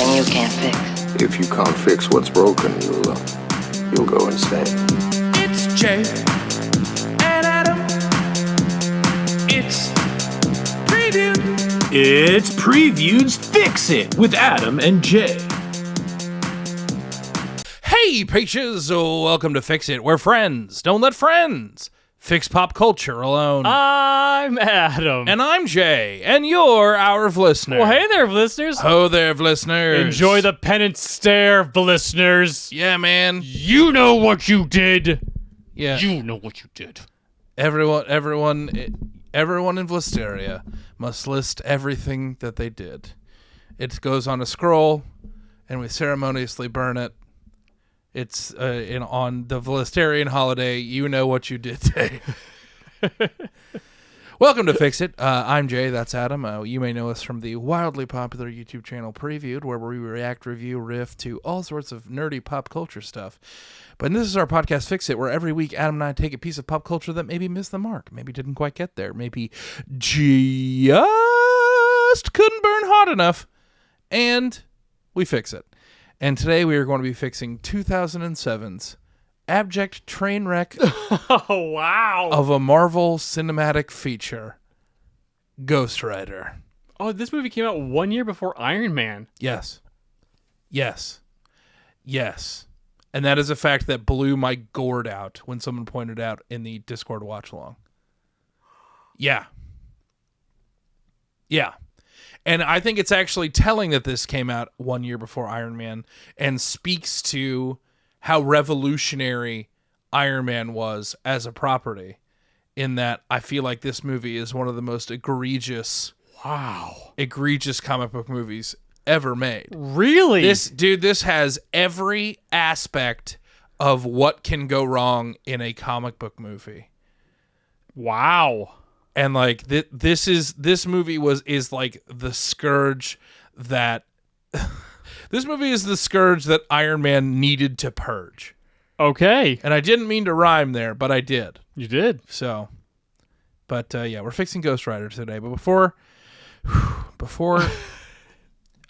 something you can't fix. If you can't fix what's broken, you'll go insane. It's Jay and Adam. It's Preview. It's Preview's Fix It with Adam and Jay. Hey, peaches! Welcome to Fix It. We're friends. Don't let friends fix pop culture alone. I'm Adam. And I'm Jay. And you're our listener. Well, hey there, listeners. Ho there, listeners. Enjoy the pennant stare, listeners. Yeah, man. You know what you did. Yeah. You know what you did. Everyone in Vlasteria must list everything that they did. It goes on a scroll, and we ceremoniously burn it. It's on the Vlasterian holiday. You know what you did day. Welcome to Fix It. I'm Jay. That's Adam. You may know us from the wildly popular YouTube channel Previewed, where we react, review, riff to all sorts of nerdy pop culture stuff. But this is our podcast Fix It, where every week Adam and I take a piece of pop culture that maybe missed the mark, maybe didn't quite get there, maybe just couldn't burn hot enough, and we fix it. And today we are going to be fixing 2007's abject train wreck Oh, wow. of a Marvel cinematic feature, Ghost Rider. Oh, this movie came out 1 year before Iron Man. Yes. Yes. Yes. And that is a fact that blew my gourd out when someone pointed out in the Discord watch along. Yeah. Yeah. And I think it's actually telling that this came out 1 year before Iron Man and speaks to how revolutionary Iron Man was as a property, in that I feel like this movie is one of the most egregious comic book movies ever made. Really? This has every aspect of what can go wrong in a comic book movie. Wow. And like this movie is like the scourge that this movie is the scourge that Iron Man needed to purge. Okay. And I didn't mean to rhyme there, but I did. You did. So, but yeah, we're fixing Ghost Rider today. But before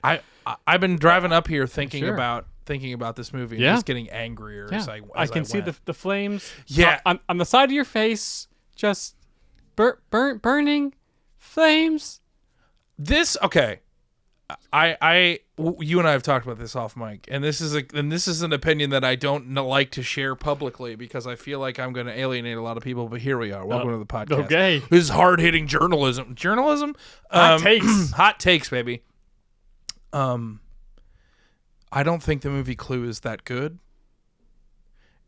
I've been driving up here thinking Sure. about this movie and Yeah. just getting angrier as I can see went. the flames. Yeah. On the side of your face, just burning flames. This okay. You and I have talked about this off mic, and this is an opinion that I don't like to share publicly because I feel like I'm going to alienate a lot of people. But here we are. Welcome to the podcast. Okay. This is hard hitting journalism. Hot takes. Hot takes, baby. I don't think the movie Clue is that good,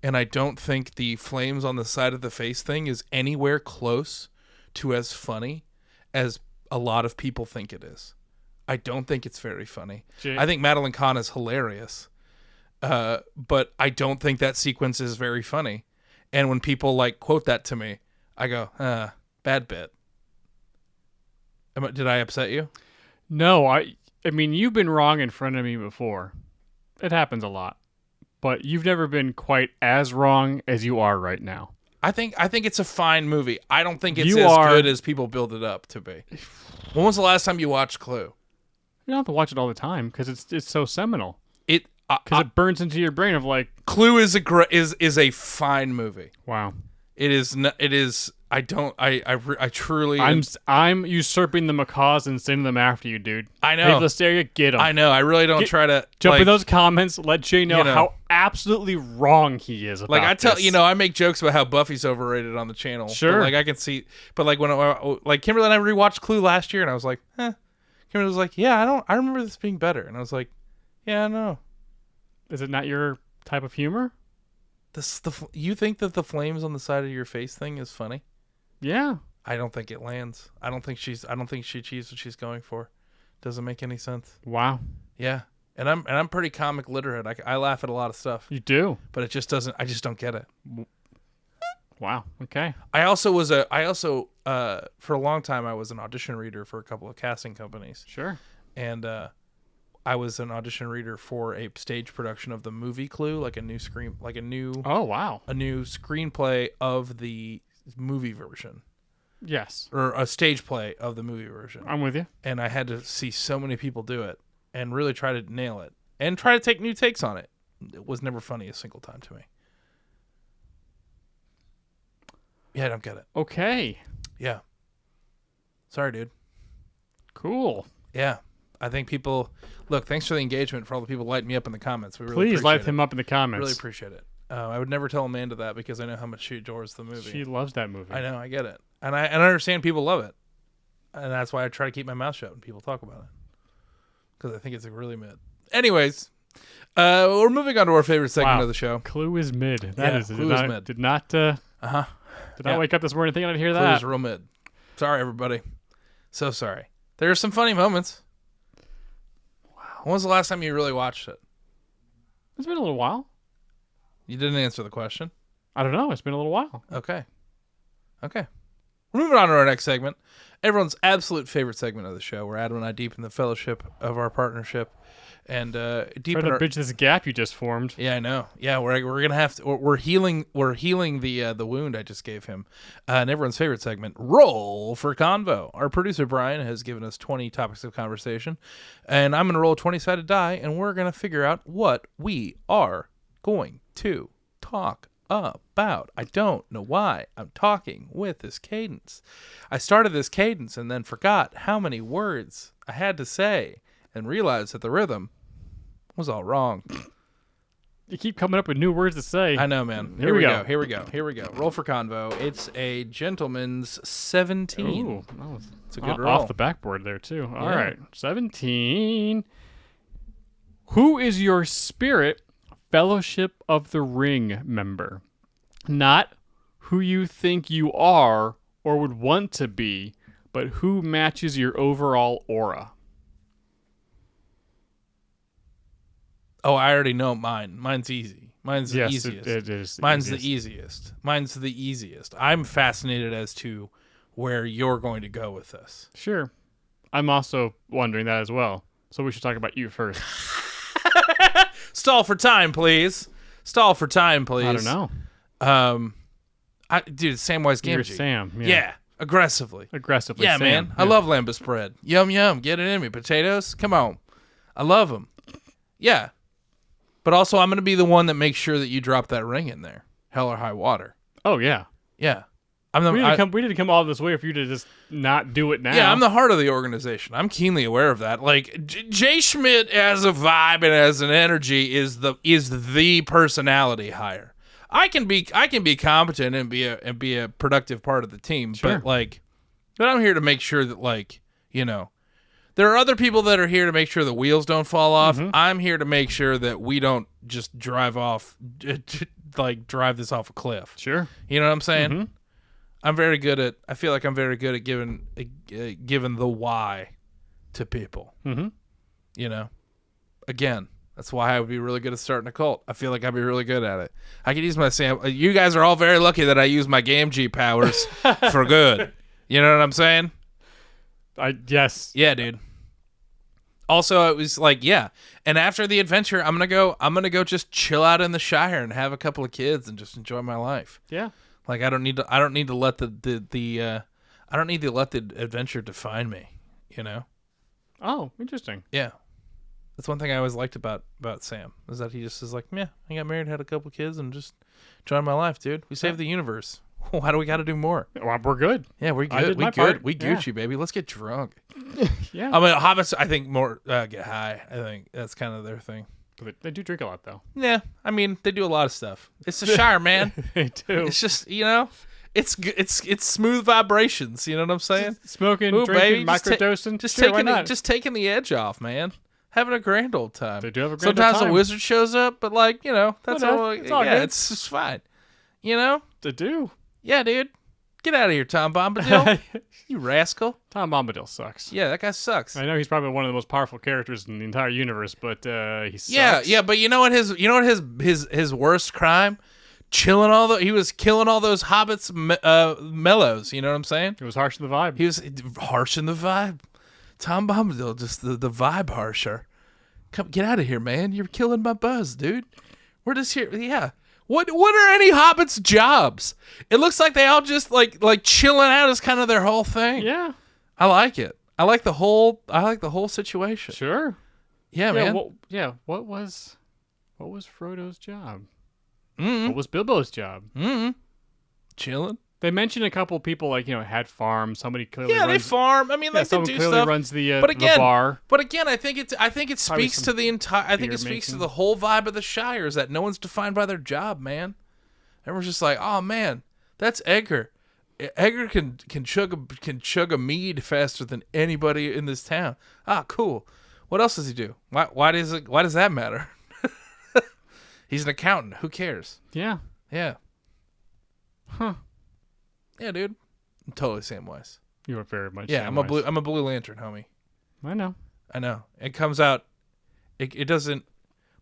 and I don't think the flames on the side of the face thing is anywhere close to as funny as a lot of people think it is. I don't think it's very funny. Gee. I think Madeline Kahn is hilarious, but I don't think that sequence is very funny. And when people like quote that to me, I go, bad bit. Did I upset you? No, I mean, you've been wrong in front of me before. It happens a lot. But you've never been quite as wrong as you are right now. I think it's a fine movie. I don't think it's You as are- good as people build it up to be. When was the last time you watched Clue? You don't have to watch it all the time because it's so seminal. It It burns into your brain of like, Clue is a fine movie. wow. It is. I truly. I'm usurping the macaws and sending them after you, dude. I know. Hey, Listeria, get them. I know. I really don't try to Jump like, in those comments. Let Jay know, you know. how absolutely wrong he is about Like I tell this. I make jokes about how Buffy's overrated on the channel. Sure. But like I can see, but like when like Kimberly and I rewatched Clue last year, and I was like, Kimberly was like, yeah, I remember this being better, and I was like, yeah, I know. Is it not your type of humor? You think that the flames on the side of your face thing is funny? Yeah. I don't think it lands. I don't think she achieves what she's going for. Doesn't make any sense. Wow. Yeah. And I'm pretty comic literate. I laugh at a lot of stuff. You do? But it just doesn't. I just don't get it. Wow. Okay. I also for a long time I was an audition reader for a couple of casting companies. Sure. And I was an audition reader for a stage production of the movie Clue, like a new Oh, wow. a new screenplay of the movie version. Yes. Or a stage play of the movie version. I'm with you. And I had to see so many people do it. and really try to nail it and try to take new takes on it. It was never funny a single time to me. Yeah, I don't get it. Okay. Yeah. Sorry, dude. Cool. Yeah. I think people... Look, thanks for the engagement, for all the people lighting me up in the comments. We really Please appreciate light him up in the comments. Really appreciate it. I would never tell Amanda that because I know how much she adores the movie. She loves that movie. I know, I get it. And I understand people love it. And that's why I try to keep my mouth shut when people talk about it. Because I think it's really mid. Anyways, we're moving on to our favorite segment of the show. Clue is mid. Clue is mid. Did not wake up this morning thinking I'd hear Clue that. is real mid. Sorry, everybody. So sorry. There are some funny moments. Wow. When was the last time you really watched it? It's been a little while. You didn't answer the question. I don't know. It's been a little while. Okay. We're moving on to our next segment. Everyone's absolute favorite segment of the show, where Adam and I deepen the fellowship of our partnership and deepen Trying to bridge this gap you just formed. Yeah, I know. Yeah, we're gonna have to. We're healing the wound I just gave him. And everyone's favorite segment, Roll for Convo. Our producer Brian has given us 20 topics of conversation, and I'm gonna roll a 20-sided die, and we're gonna figure out what we are going to talk about. I don't know why I'm talking with this cadence. I started this cadence and then forgot how many words I had to say and realized that the rhythm was all wrong. You keep coming up with new words to say. I know, man. Here we go. Roll for Convo. It's a gentleman's 17. Ooh, it's a good roll. Off the backboard there, too. All right. 17. Who is your spirit Fellowship of the Ring member? Not who you think you are or would want to be, but who matches your overall aura. Oh, I already know mine. Mine's easy. Mine's the easiest. It is. Mine's the easiest. Mine's the easiest. I'm fascinated as to where you're going to go with this. Sure. I'm also wondering that as well. So we should talk about you first. Stall for time, please. I don't know. Dude, Samwise Gamgee. You're Sam. Yeah. Aggressively. Yeah, Sam. Man. I love lambus bread. Yum, yum. Get it in me. Potatoes. Come on. I love them. Yeah. But also, I'm going to be the one that makes sure that you drop that ring in there. Hell or high water. Oh, yeah. Yeah. We didn't come all this way for you to just not do it now. Yeah, I'm the heart of the organization. I'm keenly aware of that. Like, Jay Schmidt as a vibe and as an energy is the personality hire. I can be competent and be a productive part of the team, sure. but I'm here to make sure that there are other people that are here to make sure the wheels don't fall off. Mm-hmm. I'm here to make sure that we don't just drive this off a cliff. Sure. You know what I'm saying? Mm-hmm. I feel like I'm very good at giving the why to people. Mm-hmm. Again, that's why I would be really good at starting a cult. I feel like I'd be really good at it. I could use my you guys are all very lucky that I use my Gamgee powers for good. You know what I'm saying? Yes. Yeah, dude. Also, it was and after the adventure, I'm gonna go just chill out in the Shire and have a couple of kids and just enjoy my life. Yeah. I don't need to let the adventure define me, Oh, interesting. Yeah. That's one thing I always liked about Sam, is that he just is like, yeah, I got married, had a couple kids, and just enjoying my life, dude. We saved the universe. Why do we got to do more? Well, we're good. Yeah, we're good. I did my part. We Gucci, baby. Let's get drunk. Yeah. I mean, hobbits, I think more get high. I think that's kind of their thing. They do drink a lot, though. Yeah, I mean, they do a lot of stuff. It's the Shire, man. They do. It's just, it's smooth vibrations. You know what I'm saying? Smoking, drinking, baby, microdosing. Just taking the edge off, man. Having a grand old time. They do have a grand old Sometimes time. a wizard shows up, but that's all. It's all yeah, good. it's just fine. They do. Yeah, dude. Get out of here, Tom Bombadil. You rascal. Tom Bombadil sucks. Yeah, that guy sucks. I know he's probably one of the most powerful characters in the entire universe, but he sucks. Yeah, but you know what his worst crime? He was killing all those hobbits mellows, you know what I'm saying? He was harsh in the vibe. He was harsh in the vibe. Tom Bombadil, just the vibe harsher. Come get out of here, man. You're killing my buzz, dude. We're just here. Yeah. What are any hobbits' jobs? It looks like they all just like chilling out is kind of their whole thing. Yeah. I like it. I like the whole situation. Sure. Yeah, man. What was Frodo's job? Mm-hmm. What was Bilbo's job? Mm-hmm. Chilling. They mentioned a couple people had farms. Somebody clearly Yeah, runs, they farm. I mean, they can someone do clearly stuff. runs the but again, the bar. But again, I think it speaks some to the entire. I think it beer speaks to making. the whole vibe of the Shire is that no one's defined by their job, man. Everyone's just like, oh man, that's Edgar. Edgar can chug a mead faster than anybody in this town. Ah, cool. What else does he do? Why does that matter? He's an accountant. Who cares? Yeah. Yeah. Huh. Yeah, dude. I'm totally Samwise. You are very much. Yeah, Samwise. I'm a Blue Lantern, homie. I know. I know. It comes out. It doesn't.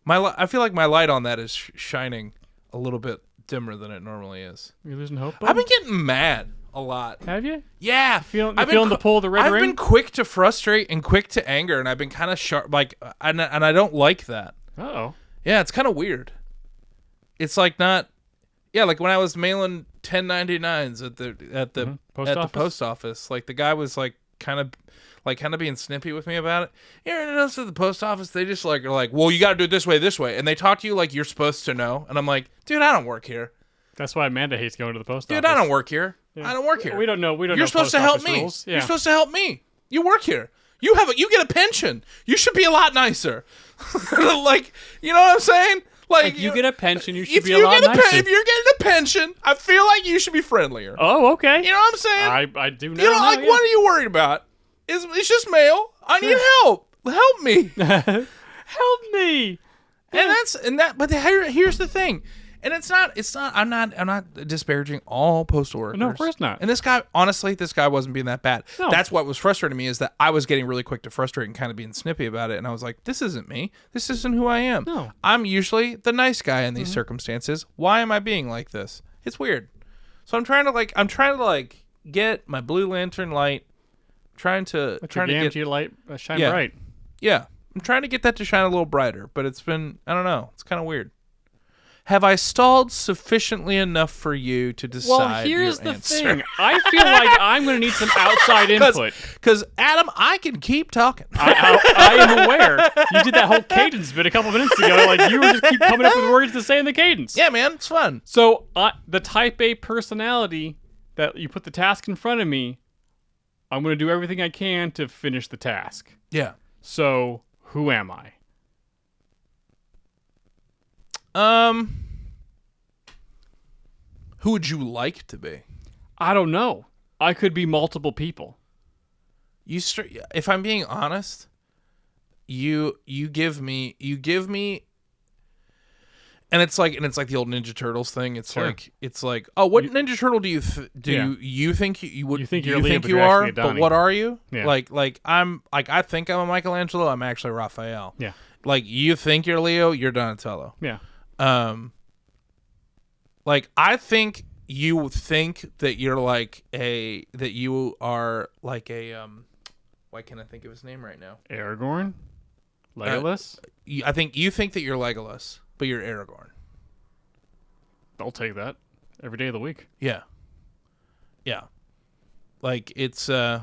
I feel like my light on that is shining a little bit dimmer than it normally is. You're losing hope. I've been getting mad a lot. Have you? Yeah, Feeling the pull of the red I've ring? been quick to frustrate and quick to anger, and I've been kind of sharp. And I don't like that. Uh-oh. Yeah, it's kind of weird. It's like not. Yeah, like when I was mailing 1099s at the post office, like the guy was like kind of being snippy with me about it. Yeah, and also at the post office, they just are like, well, you got to do it this way, and they talk to you like you're supposed to know, and I'm like, dude, I don't work here. That's why Amanda hates going to the post office. Dude, I don't work here. Yeah. I don't work here. We don't know. You're supposed to help me. Rules. Yeah. You're supposed to help me. You work here. You get a pension. You should be a lot nicer. Like, you know what I'm saying? Like, if you get a pension, you should be a lot nicer. If you're getting a pension, I feel like you should be friendlier. Oh, okay. You know what I'm saying? I do know. You know, like, what are you worried about? It's just mail. I need help. Help me. Help me. But here's the thing. And it's not I'm not disparaging all postal workers. No, of course not. And this guy wasn't being that bad. No. That's what was frustrating me is that I was getting really quick to frustrate and kind of being snippy about it. And I was like, this isn't me. This isn't who I am. No. I'm usually the nice guy in these circumstances. Why am I being like this? It's weird. So I'm trying to get my Blue Lantern light. Trying to get your light shine Yeah. bright. Yeah. I'm trying to get that to shine a little brighter, but it's been, I don't know. It's kind of weird. Have I stalled sufficiently enough for you to decide Well, here's your the answer? thing. I feel like I'm going to need some outside input. Because, Adam, I can keep talking. I am aware. You did that whole cadence bit a couple minutes ago. Like, you were just keep coming up with words to say in the cadence. Yeah, man. It's fun. So, the type A personality that you put the task in front of me, I'm going to do everything I can to finish the task. Yeah. So, who am I? Who would you like to be? I don't know. I could be multiple people. If I'm being honest, you give me, and it's like the old Ninja Turtles thing. It's Sure. like, oh, what Ninja Turtle do you think you would? You think do you're you Leo, think but you you're are? actually a But Donnie. what are you? Yeah. I think I'm a Michelangelo. I'm actually Raphael. Yeah. Like you think you're Leo, you're Donatello. Yeah. Like I think you think that you are like a why can't I think of his name right now? Aragorn? Legolas? I think you think that you're Legolas, but you're Aragorn. I'll take that every day of the week. Yeah. Yeah. Like it's yeah,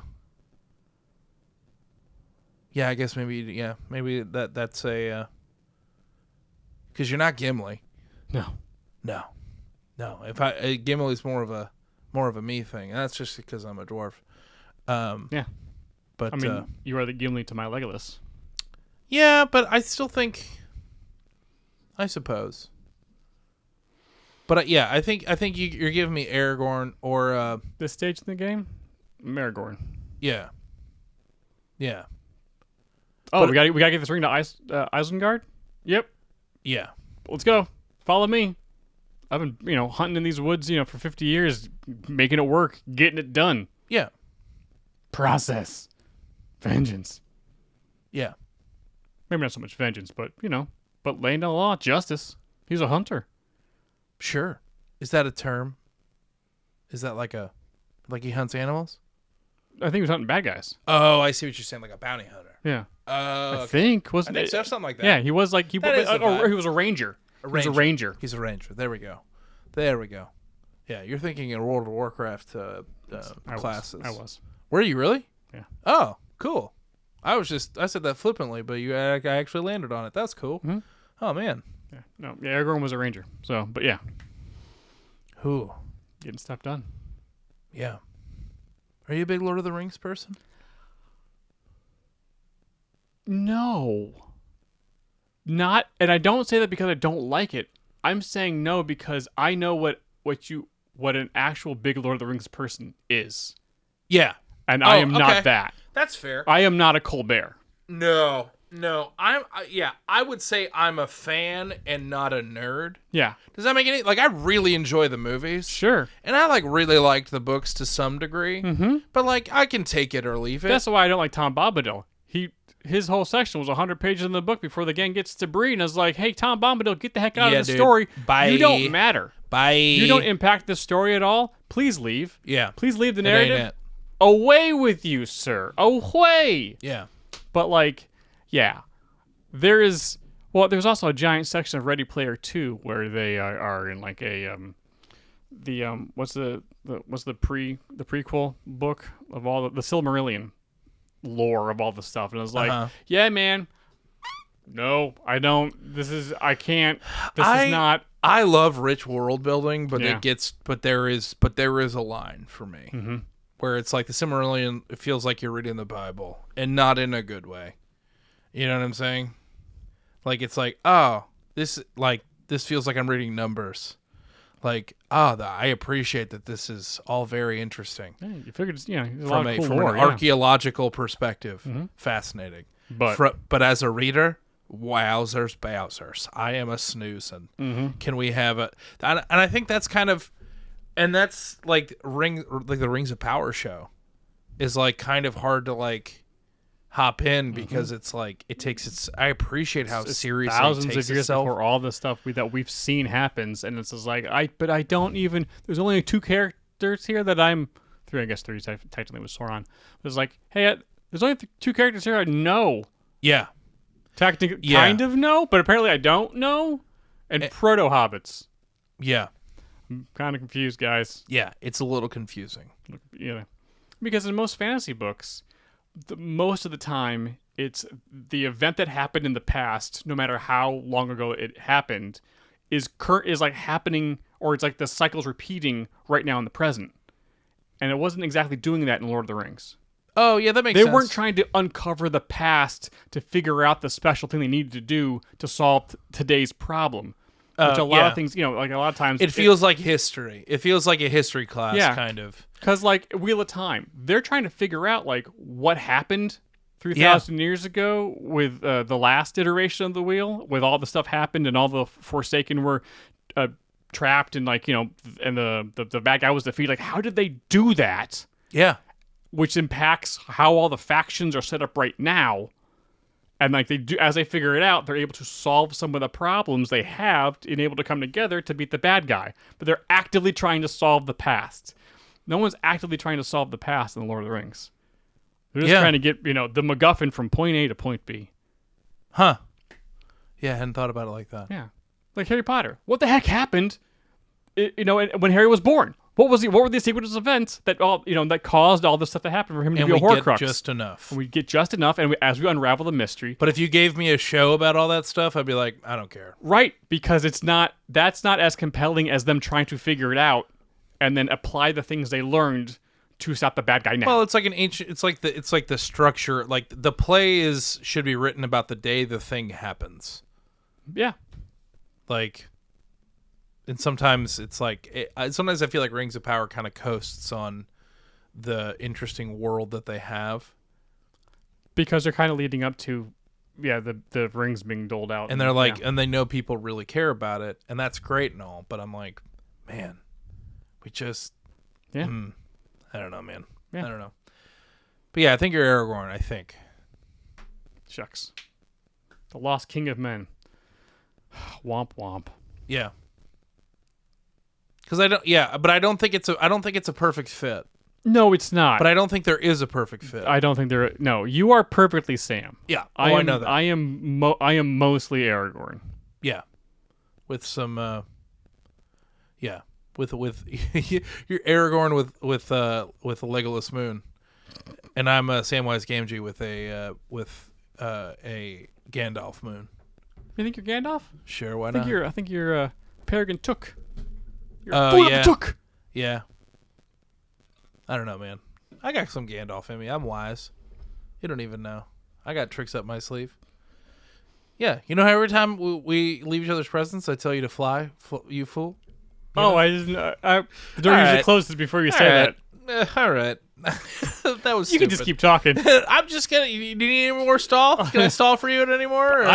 I guess maybe that's a cuz you're not Gimli. No. No. If Gimli's more of a me thing. And that's just because I'm a dwarf. Yeah. But I mean, you are the Gimli to my Legolas. yeah, but I still think I suppose. But yeah, I think you're giving me Aragorn or This stage in the game? Aragorn. yeah. Yeah. Oh, But- we gotta get this ring to Isengard? Yep. Yeah. Let's go. Follow me. I've been, hunting in these woods, for 50 years, making it work, getting it done. Yeah. Process. Vengeance. Yeah. Maybe not so much vengeance, but, but laying down the law, justice. He's a hunter. Sure. Is that a term? Is that like he hunts animals? I think he was hunting bad guys. Oh, I see what you're saying, like a bounty hunter. Yeah. Oh, I think, I wasn't think it? so, something like that. Yeah, he was like, That is a vibe. he was a ranger. He was a ranger. He's a ranger. There we go. Yeah, you're thinking in World of Warcraft classes. I was. Were you really? Yeah. Oh, cool. I said that flippantly, but I actually landed on it. That's cool. Mm-hmm. Oh man. Yeah. No, yeah, Aragorn was a ranger. So, but yeah, Who? getting stuff done. Yeah. Are you a big Lord of the Rings person? No. Not, and I don't say that because I don't like it. I'm saying no because I know what an actual big Lord of the Rings person is. Yeah. And I am not that. That's fair. I am not a Colbert. No. I would say I'm a fan and not a nerd. Yeah. Does that make any like I really enjoy the movies. Sure. And I like really liked the books to some degree. Mm-hmm. But like I can take it or leave it. That's why I don't like Tom Bombadil. His whole section was 100 pages in the book before the gang gets to Bree, and I was like, hey, Tom Bombadil, get the heck out of the story. Bye. You don't matter. Bye. You don't impact the story at all. Please leave. Yeah. Please leave the It ain't narrative. it. Away with you, sir. Away. Yeah. But like, yeah. There's also a giant section of Ready Player 2 where they are in like a what's the prequel book of all the Silmarillion lore of all the stuff, and I was like, yeah, man, no, I don't. I can't. This is not. I love rich world building, but Yeah. there is a line for me where it's like the Silmarillion. It feels like you're reading the Bible, and not in a good way. You know what I'm saying? Like it's like, oh, this feels like I'm reading numbers. Like, I appreciate that this is all very interesting. Yeah, you figured, there's a From lot of cool an lore, archaeological perspective. Fascinating. But as a reader, wowzers, bowsers. I am a snoozin'. Can we have it? And I think that's kind of, and that's like the Rings of Power show is like kind of hard to like hop in because it's like I appreciate how seriously thousands it takes of years itself. before all the stuff that we've seen happens, and it's just like I don't even. There's only 2 characters here that I'm 3. I guess 3 technically with Sauron. But it's like, hey, there's only 2 characters here I know. Yeah, Technically, Yeah. kind of know, but apparently I don't know. And proto hobbits. yeah, I'm kind of confused, guys. yeah. It's a little confusing. Because in most fantasy books, most of the time, it's the event that happened in the past, no matter how long ago it happened, is like happening, or it's like the cycle's repeating right now in the present. And it wasn't exactly doing that in Lord of the Rings. Oh yeah, that makes sense. They weren't trying to uncover the past to figure out the special thing they needed to do to solve today's problem. Which a lot of things, like a lot of times... It feels like history. It feels like a history class, kind of. Because, like, Wheel of Time, they're trying to figure out, like, what happened 3,000 years ago with the last iteration of the wheel, with all the stuff happened and all the Forsaken were trapped and, like, and the bad guy was defeated. Like, how did they do that? Yeah. Which impacts how all the factions are set up right now. And like they do, as they figure it out, they're able to solve some of the problems they have and able to come together to beat the bad guy. But they're actively trying to solve the past. No one's actively trying to solve the past in the Lord of the Rings. They're just trying to get, the MacGuffin from point A to point B. Huh. Yeah, I hadn't thought about it like that. Yeah. Like Harry Potter. What the heck happened? When Harry was born? What were the sequence of events that that caused all this stuff to happen for him to be a Horcrux? And we get just enough. And we get just enough, and as we unravel the mystery. But if you gave me a show about all that stuff, I'd be like, I don't care. Right, because that's not as compelling as them trying to figure it out and then apply the things they learned to stop the bad guy now. Well, it's like it's like the structure, like the play should be written about the day the thing happens. Yeah. Like, and sometimes it's like, sometimes I feel like Rings of Power kind of coasts on the interesting world that they have. Because they're kind of leading up to, the rings being doled out. And they're like, and they know people really care about it, and that's great and all, but I'm like, man, we just, I don't know, man. Yeah. I don't know. But yeah, I think you're Aragorn, I think. Shucks. The lost king of men. Womp womp. Yeah. Because I don't think it's a perfect fit. No, it's not. But I don't think there is a perfect fit. I don't think there. No, you are perfectly Sam. Yeah. I know that. I am mostly Aragorn. Yeah. With some. With you're Aragorn with a Legolas moon. And I'm a Samwise Gamgee with a Gandalf moon. You think you're Gandalf? Sure, why I think not? you're Peregrine Took. You're Oh, full yeah. of Took. Yeah. I don't know, man. I got some Gandalf in me. I'm wise. You don't even know. I got tricks up my sleeve. Yeah, you know how every time we leave each other's presents, I tell you to fly, you fool? You know? I didn't. The door All usually right. closes before you All say right. that. All right. That was You can stupid. just keep talking. I'm just gonna. You need any more stall? Can I stall for you anymore? Or?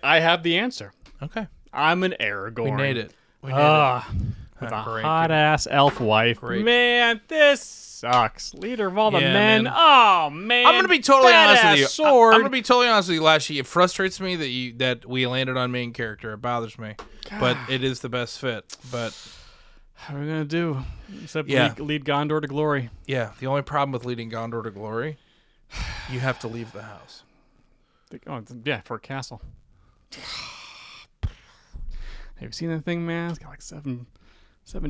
I have the answer. Okay. I'm an Aragorn. We made it. We made With Ah, a great. hot ass elf wife. Great. Man, this sucks. Leader of all the Yeah, men. man. Oh man. I'm gonna be totally honest with Badass you. Sword. I'm gonna be totally honest with you, Lashy. It frustrates me that we landed on main character. It bothers me, but it is the best fit. But How are we gonna do? Except Yeah. lead Gondor to glory. yeah, the only problem with leading Gondor to glory, you have to leave the house. For a castle. Have you seen that thing, man? It's got like seven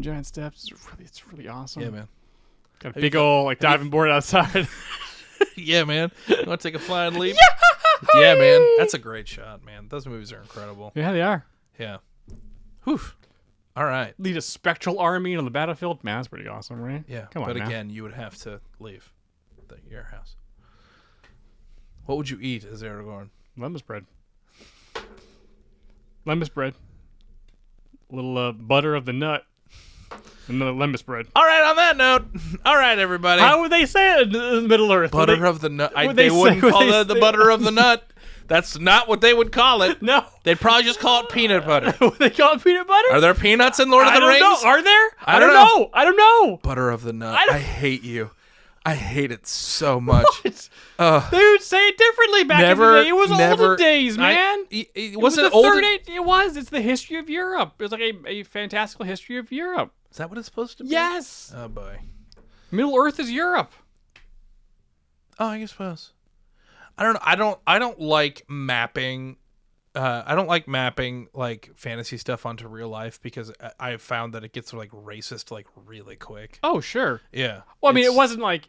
giant steps. It's really awesome. Yeah, man. Got a big old diving board outside. Yeah, man. You want to take a flying leap? Yeah, man. That's a great shot, man. Those movies are incredible. Yeah, they are. Yeah. Whew. All right. Lead a spectral army on the battlefield. Man, that's pretty awesome, right? Yeah. Come on, but man. again, you would have to leave your house. What would you eat as Aragorn? Lemon bread. Lemon bread. A little butter of the nut. Another lemon bread. All right, on that note, all right, everybody. How would they say it in Middle Earth? Butter of the nut. would They they wouldn't say- would call they it the say- butter of the nut. That's not what they would call it. No. They'd probably just call it peanut butter. Would they call it peanut butter? Are there peanuts in Lord of I the don't Rings? know. Are there? I don't know. I don't know. Butter of the nut. I don't- I hate you. I hate it so much. They would say it differently back in the day. It was olden days, man. It It was wasn't the olden. third age. It was. It's the history of Europe. It was like a fantastical history of Europe. Is that what it's supposed to be? Yes. Oh boy. Middle Earth is Europe. Oh, I suppose. I don't know. I don't like mapping. I don't like mapping like fantasy stuff onto real life because I've found that it gets like racist like really quick. Oh, sure. Yeah. Well, I mean, It's-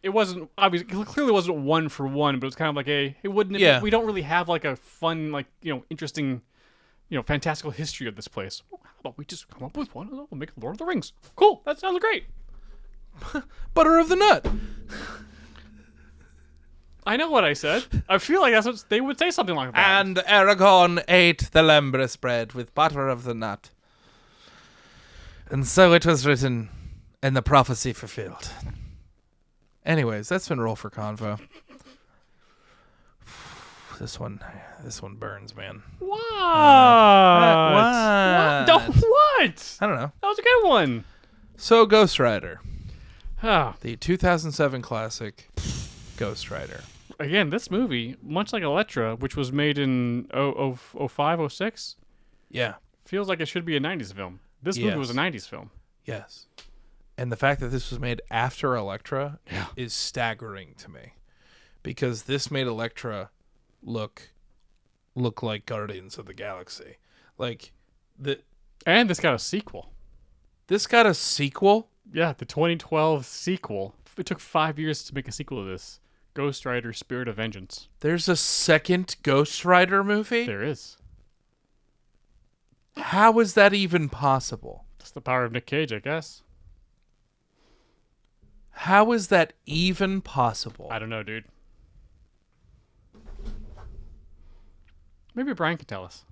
it wasn't obviously, it clearly wasn't one for one, but it was kind of like Yeah. we don't really have like a fun, like, interesting, fantastical history of this place. Well, how about we just come up with one and we'll make Lord of the Rings? Cool. That sounds great. butter of the nut. I know what I said. I feel like that's what they would say, something like that. And Aragorn ate the lembrus bread with butter of the nut. And so it was written, and the prophecy fulfilled. Anyways, that's been Roll for Convo. This one burns, man. What? What? What? I don't know. That was a good one. So Ghost Rider, Oh, the 2007 classic Ghost Rider. again, this movie, much like Elektra, which was made in 05, 06, Yeah. feels like it should be a 90s film. This movie was a Yes. 90s film. Yes. And the fact that this was made after Elektra Yeah. is staggering to me. Because this made Elektra look like Guardians of the Galaxy. Like And this got a sequel. this got a sequel? Yeah, the 2012 sequel. It took 5 years to make a sequel to this. Ghost Rider Spirit of Vengeance. There's a second Ghost Rider movie? There is. How is that even possible? That's the power of Nick Cage, I guess. How is that even possible? I don't know, dude. Maybe Brian can tell us.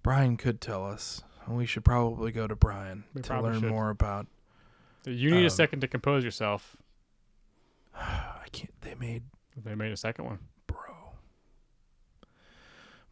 Brian could tell us. And we should probably go to Brian We to probably learn should. more about. You need a second to compose yourself. I can't. They made They made a second one.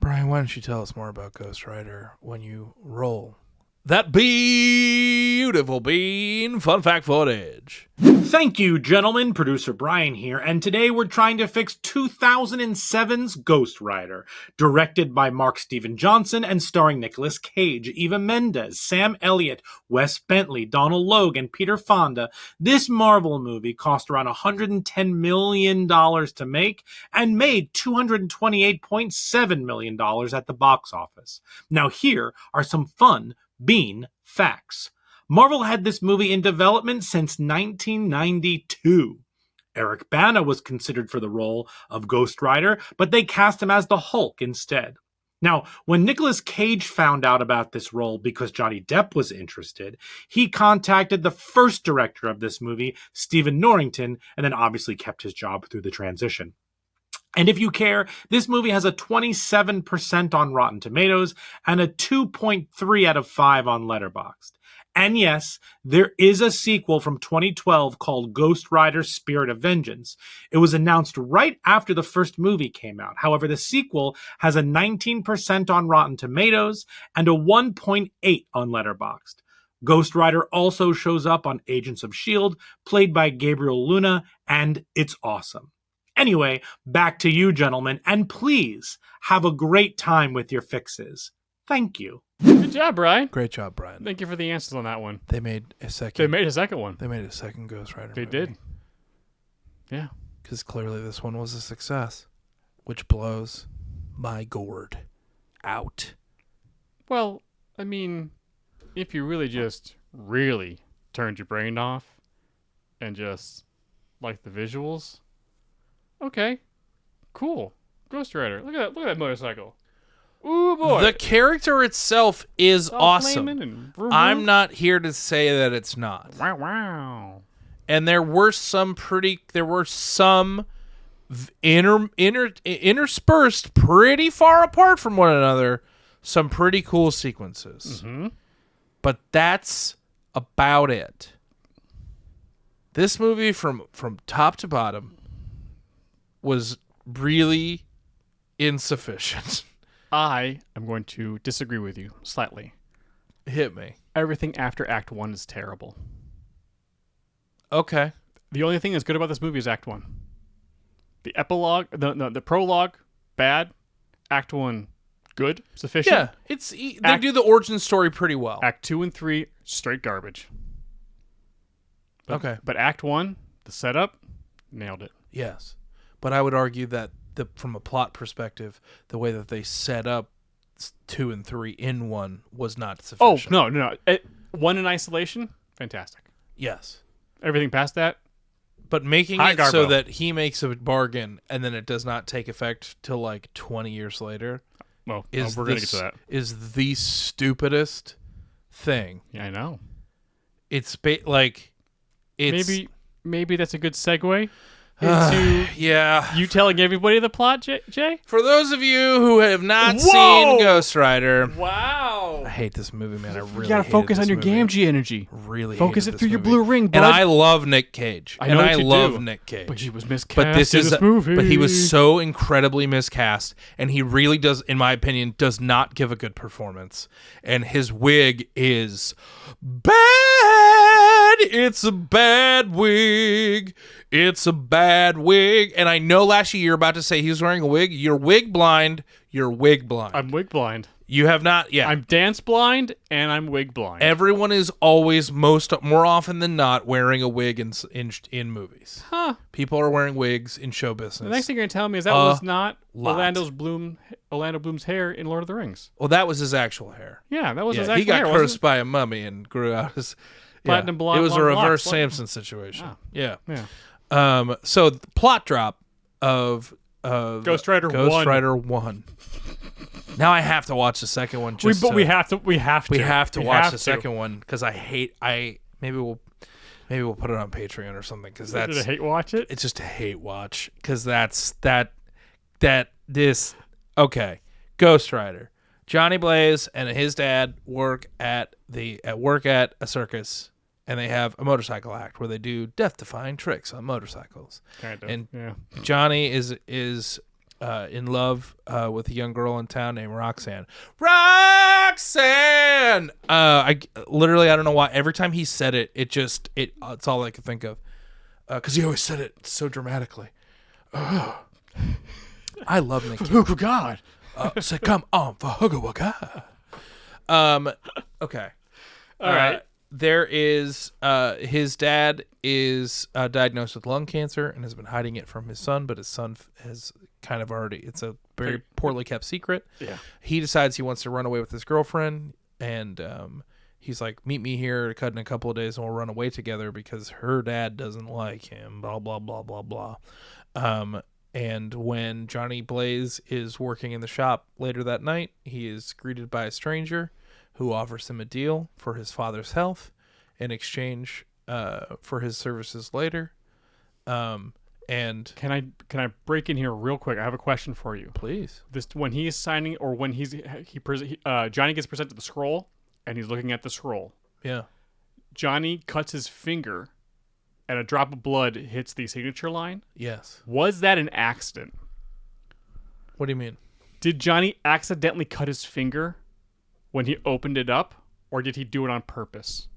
Brian, why don't you tell us more about Ghost Rider when you roll that beautiful bean fun fact footage? Thank you, gentlemen. Producer Brian here, and today we're trying to fix 2007's Ghost Rider, directed by Mark Steven Johnson and starring Nicolas Cage, Eva Mendes, Sam Elliott, Wes Bentley, Donald Logue, and Peter Fonda. This Marvel movie cost around $110 million to make and made $228.7 million at the box office. Now here are some fun bean facts. Marvel had this movie in development since 1992. Eric Bana was considered for the role of Ghost Rider, but they cast him as the Hulk instead. Now, when Nicolas Cage found out about this role because Johnny Depp was interested, he contacted the first director of this movie, Stephen Norrington, and then obviously kept his job through the transition. And if you care, this movie has a 27% on Rotten Tomatoes and a 2.3 out of 5 on Letterboxd. And yes, there is a sequel from 2012 called Ghost Rider Spirit of Vengeance. It was announced right after the first movie came out. However, the sequel has a 19% on Rotten Tomatoes and a 1.8 on Letterboxd. Ghost Rider also shows up on Agents of S.H.I.E.L.D., played by Gabriel Luna, and it's awesome. Anyway, back to you, gentlemen, and please have a great time with your fixes. Thank you. Good job, Brian. Great job, Brian. Thank you for the answers on that one. They made a second. They made a second one. They made a second Ghost Rider. They did. Yeah. Because clearly this one was a success, which blows my gourd out. Well, I mean, if you really turned your brain off and just like the visuals, okay, cool. Ghost Rider. Look at that motorcycle. Ooh, boy. The character itself is It's all awesome. flaming and vroom, I'm vroom. not here to say that it's not. Wow. And there were some interspersed pretty far apart from one another, some pretty cool sequences. Mm-hmm. But that's about it. This movie from top to bottom was really insufficient. I am going to disagree with you slightly. Hit me. Everything after Act 1 is terrible. Okay. The only thing that's good about this movie is Act 1. The epilogue, the prologue, bad. Act 1, good, sufficient. Yeah, they do the origin story pretty well. Act 2 and 3, straight garbage. Okay. But Act 1, the setup, nailed it. Yes. But I would argue that from a plot perspective, the way that they set up 2 and 3 in one was not sufficient. Oh, no. 1 in isolation, fantastic. Yes. Everything past that, But making Hi, it so Garbo. that he makes a bargain and then it does not take effect till like 20 years later well, is we're going to get to that. is the stupidest thing. Yeah, I know. It's Maybe that's a good segue into yeah. you telling everybody the plot, Jay? For those of you who have not Whoa! seen Ghost Rider, Wow. I hate this movie, man. I really You gotta hated focus this on your movie. Gamgee energy. Really Focus hated it through this your movie. blue ring, bud. And I love Nick Cage. I know and what I you love do. Nick Cage. But he was miscast But this in is this movie. But he was so incredibly miscast, and he really does, in my opinion, does not give a good performance. And his wig is bad. It's a bad wig. It's a bad wig. And I know last year you're about to say he was wearing a wig. You're wig blind. You're wig blind. I'm wig blind. You have not yet. I'm dance blind and I'm wig blind. Everyone is always more often than not wearing a wig in movies. Huh. People are wearing wigs in show business. The next thing you're gonna tell me is that was not lot. Orlando Bloom's hair in Lord of the Rings. Well, that was his actual hair. Yeah, that was his Yeah, actual he got hair. cursed wasn't by a mummy and grew out his Platinum blonde, It was a long reverse locks. Samson situation. Oh. Yeah. it? So the plot drop of Ghost Rider 1. Now I have to watch the second one. We Just have to. we have to watch the second one because maybe we'll put it on Patreon or something because Did that's I hate watch it? it's just a hate watch because okay. Ghost Rider. Johnny Blaze and his dad work at a circus, and they have a motorcycle act where they do death-defying tricks on motorcycles. Kind of. And yeah. Johnny is in love with a young girl in town named Roxanne. Roxanne. I don't know why. Every time he said it, it's all I could think of. Because he always said it so dramatically. I love Nick Cage. Oh God. Say come on for Hugga. Okay. All right. There is his dad is diagnosed with lung cancer and has been hiding it from his son, but his son has kind of already. It's a very poorly kept secret. Yeah. He decides he wants to run away with his girlfriend, and he's like, meet me here to cut in a couple of days and we'll run away together because her dad doesn't like him, blah, blah, blah, blah, blah. And when Johnny Blaze is working in the shop later that night, he is greeted by a stranger who offers him a deal for his father's health in exchange for his services later. And can I break in here real quick? I have a question for you. Please. When he is signing, or when Johnny gets presented the scroll, and he's looking at the scroll. Yeah. Johnny cuts his finger, and a drop of blood hits the signature line. Yes. Was that an accident? What do you mean? Did Johnny accidentally cut his finger when he opened it up, or did he do it on purpose?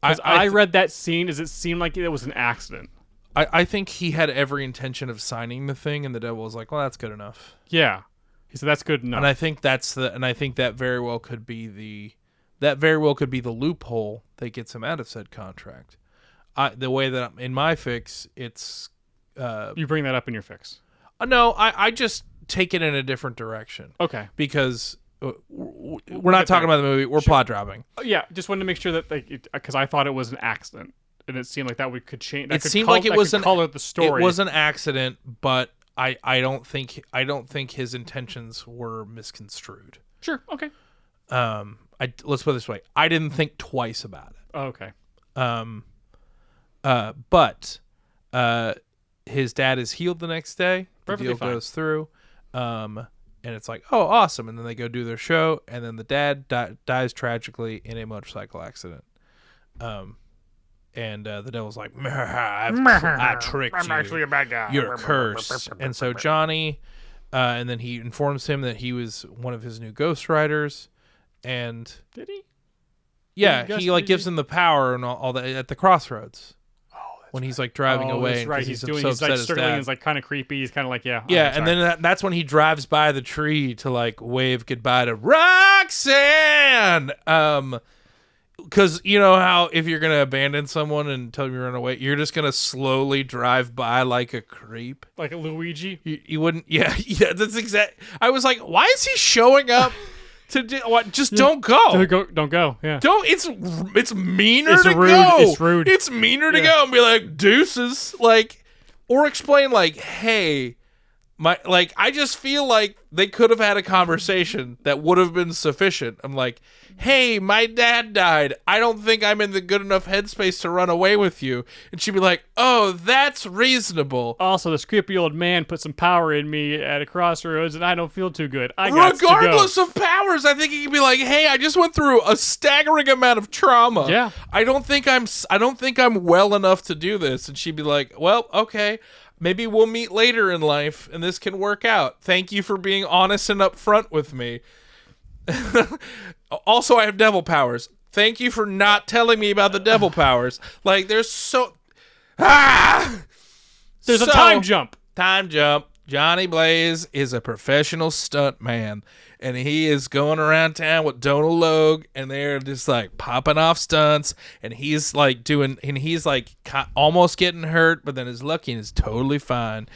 Because I read that scene as it seemed like it was an accident. I think he had every intention of signing the thing, and the devil was like, "Well, that's good enough." Yeah, he said that's good enough. And I think that very well could be the loophole that gets him out of said contract. The way that in my fix, it's you bring that up in your fix. No, I just take it in a different direction. Okay, because we're not talking about the movie. We're plot dropping. Yeah, just wanted to make sure that because I thought it was an accident. And it seemed like that we could change. It seemed like it was color the story. It was an accident, but I don't think his intentions were misconstrued. Sure. Okay. Let's put it this way: I didn't think twice about it. Oh, okay. But his dad is healed the next day. Perfectly the deal fine. goes through. And it's like, oh, awesome! And then they go do their show, and then the dad dies tragically in a motorcycle accident. And the devil's like, I tricked you. I'm actually a bad guy. You're cursed. And so Johnny, and then he informs him that he was one of his new ghostwriters. And did he? Yeah, he gives him the power and all that at the crossroads. Oh, that's when he's like driving away. That's right. He's like upset circling. He's like kind of creepy. He's kind of like, yeah. Yeah, and then that's when he drives by the tree to like wave goodbye to Roxanne. Because you know how if you're going to abandon someone and tell them you run away, you're just going to slowly drive by like a creep. Like a Luigi? You wouldn't... Yeah, that's exact. I was like, why is he showing up to do... What? Just don't go. Don't go, yeah. Don't... It's meaner to rude. go. It's rude. It's meaner to go and be like, deuces. Like, or explain like, hey... I just feel like they could have had a conversation that would have been sufficient. I'm like, hey, my dad died. I don't think I'm in the good enough headspace to run away with you. And she'd be like, oh, that's reasonable. Also, this creepy old man put some power in me at a crossroads, and I don't feel too good. Regardless of powers, I think he could be like, hey, I just went through a staggering amount of trauma. Yeah. I don't think I'm well enough to do this. And she'd be like, well, okay. Maybe we'll meet later in life, and this can work out. Thank you for being honest and upfront with me. Also, I have devil powers. Thank you for not telling me about the devil powers. Like, there's a time jump. Time jump. Johnny Blaze is a professional stunt man, and he is going around town with Donald Logue, and they're just like popping off stunts, and he's like almost getting hurt, but then is lucky and is totally fine,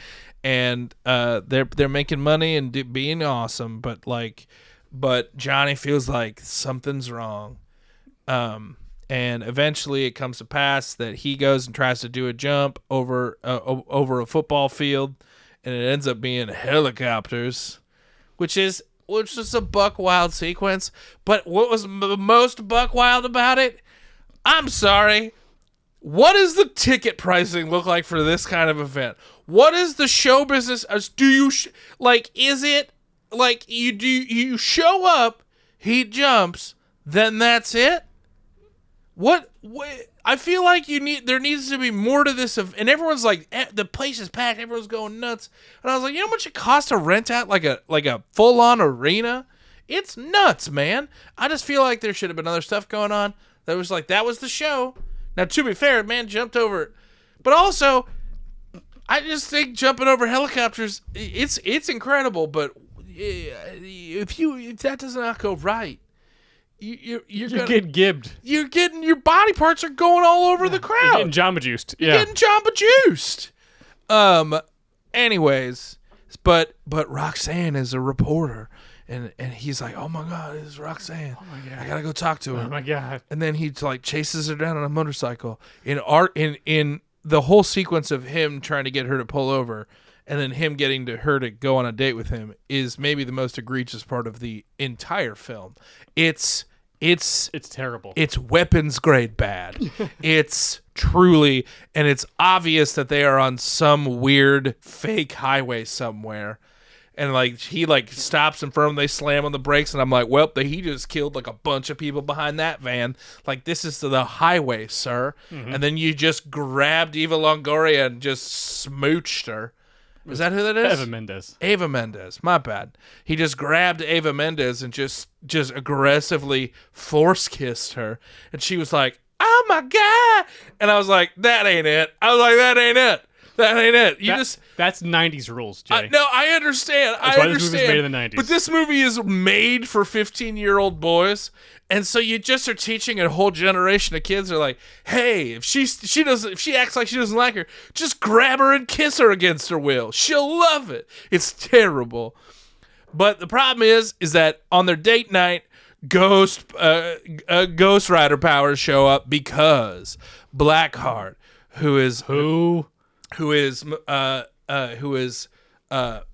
and they're making money and being awesome, but Johnny feels like something's wrong, and eventually it comes to pass that he goes and tries to do a jump over a football field. And it ends up being helicopters, which is a buck wild sequence. But what was the most buck wild about it? I'm sorry. What does the ticket pricing look like for this kind of event? What is the show business? Do you is it like you show up, he jumps, then that's it? What I feel like there needs to be more to this, and everyone's like, the place is packed, everyone's going nuts, and I was like, you know how much it costs to rent out like a full on arena? It's nuts, man. I just feel like there should have been other stuff going on. That was the show. Now, to be fair, man jumped over it, but also, I just think jumping over helicopters, it's incredible, but if that does not go right. You're getting gibbed. Your body parts are going all over the crowd. You're getting Jamba juiced. You're getting Jamba juiced. Anyways, but Roxanne is a reporter. And he's like, oh my God, it's Roxanne. Oh my God. I gotta go talk to her. Oh my God. And then he like chases her down on a motorcycle. In the whole sequence of him trying to get her to pull over, and then him getting her to go on a date with him is maybe the most egregious part of the entire film. It's terrible. It's weapons grade bad. It's truly, and it's obvious that they are on some weird fake highway somewhere. And like he like stops in front of them, they slam on the brakes, and I'm like, well, he just killed like a bunch of people behind that van. Like, this is the highway, sir. Mm-hmm. And then you just grabbed Eva Longoria and just smooched her. Is that who that is? Eva Mendes. My bad. He just grabbed Eva Mendes and just aggressively force kissed her, and she was like, "Oh my God!" And I was like, "That ain't it." That ain't it. That's 90s rules, Jay. No, I understand. That's why this movie was made in the 90s. But this movie is made for 15-year-old boys. And so you just are teaching a whole generation of kids are like, hey, if she acts like she doesn't like her, just grab her and kiss her against her will. She'll love it. It's terrible. But the problem is that on their date night, Ghost Rider powers show up because Blackheart, who is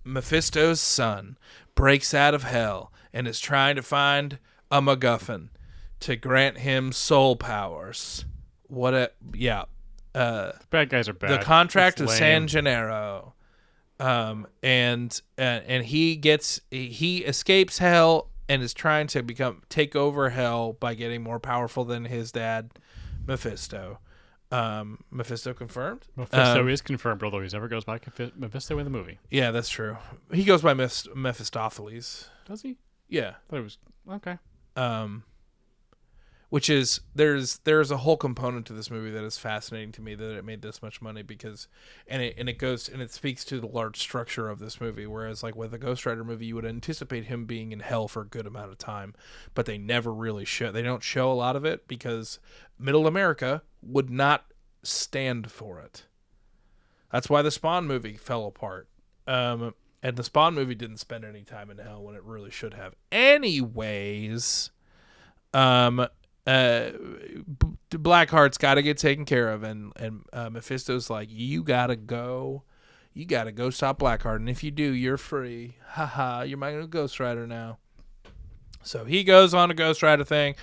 Mephisto's son, breaks out of hell and is trying to find a MacGuffin to grant him soul powers. Bad guys are bad. The contract of San Gennaro. And he escapes hell and is trying to take over hell by getting more powerful than his dad, Mephisto. Mephisto confirmed? Mephisto is confirmed, although he never goes by Mephisto in the movie. Yeah, that's true. He goes by Mephistopheles. Does he? Yeah. I thought it was okay. Which is there's a whole component to this movie that is fascinating to me, that it made this much money because it speaks to the large structure of this movie. Whereas like with a Ghost Rider movie, you would anticipate him being in hell for a good amount of time, but they never really they don't show a lot of it because Middle America would not stand for it. That's why the Spawn movie fell apart. And the Spawn movie didn't spend any time in hell when it really should have. Anyways, Blackheart's got to get taken care of, and Mephisto's like, you gotta go stop Blackheart, and if you do, you're free. Haha, you're my Ghost Rider now. So he goes on a Ghost Rider thing.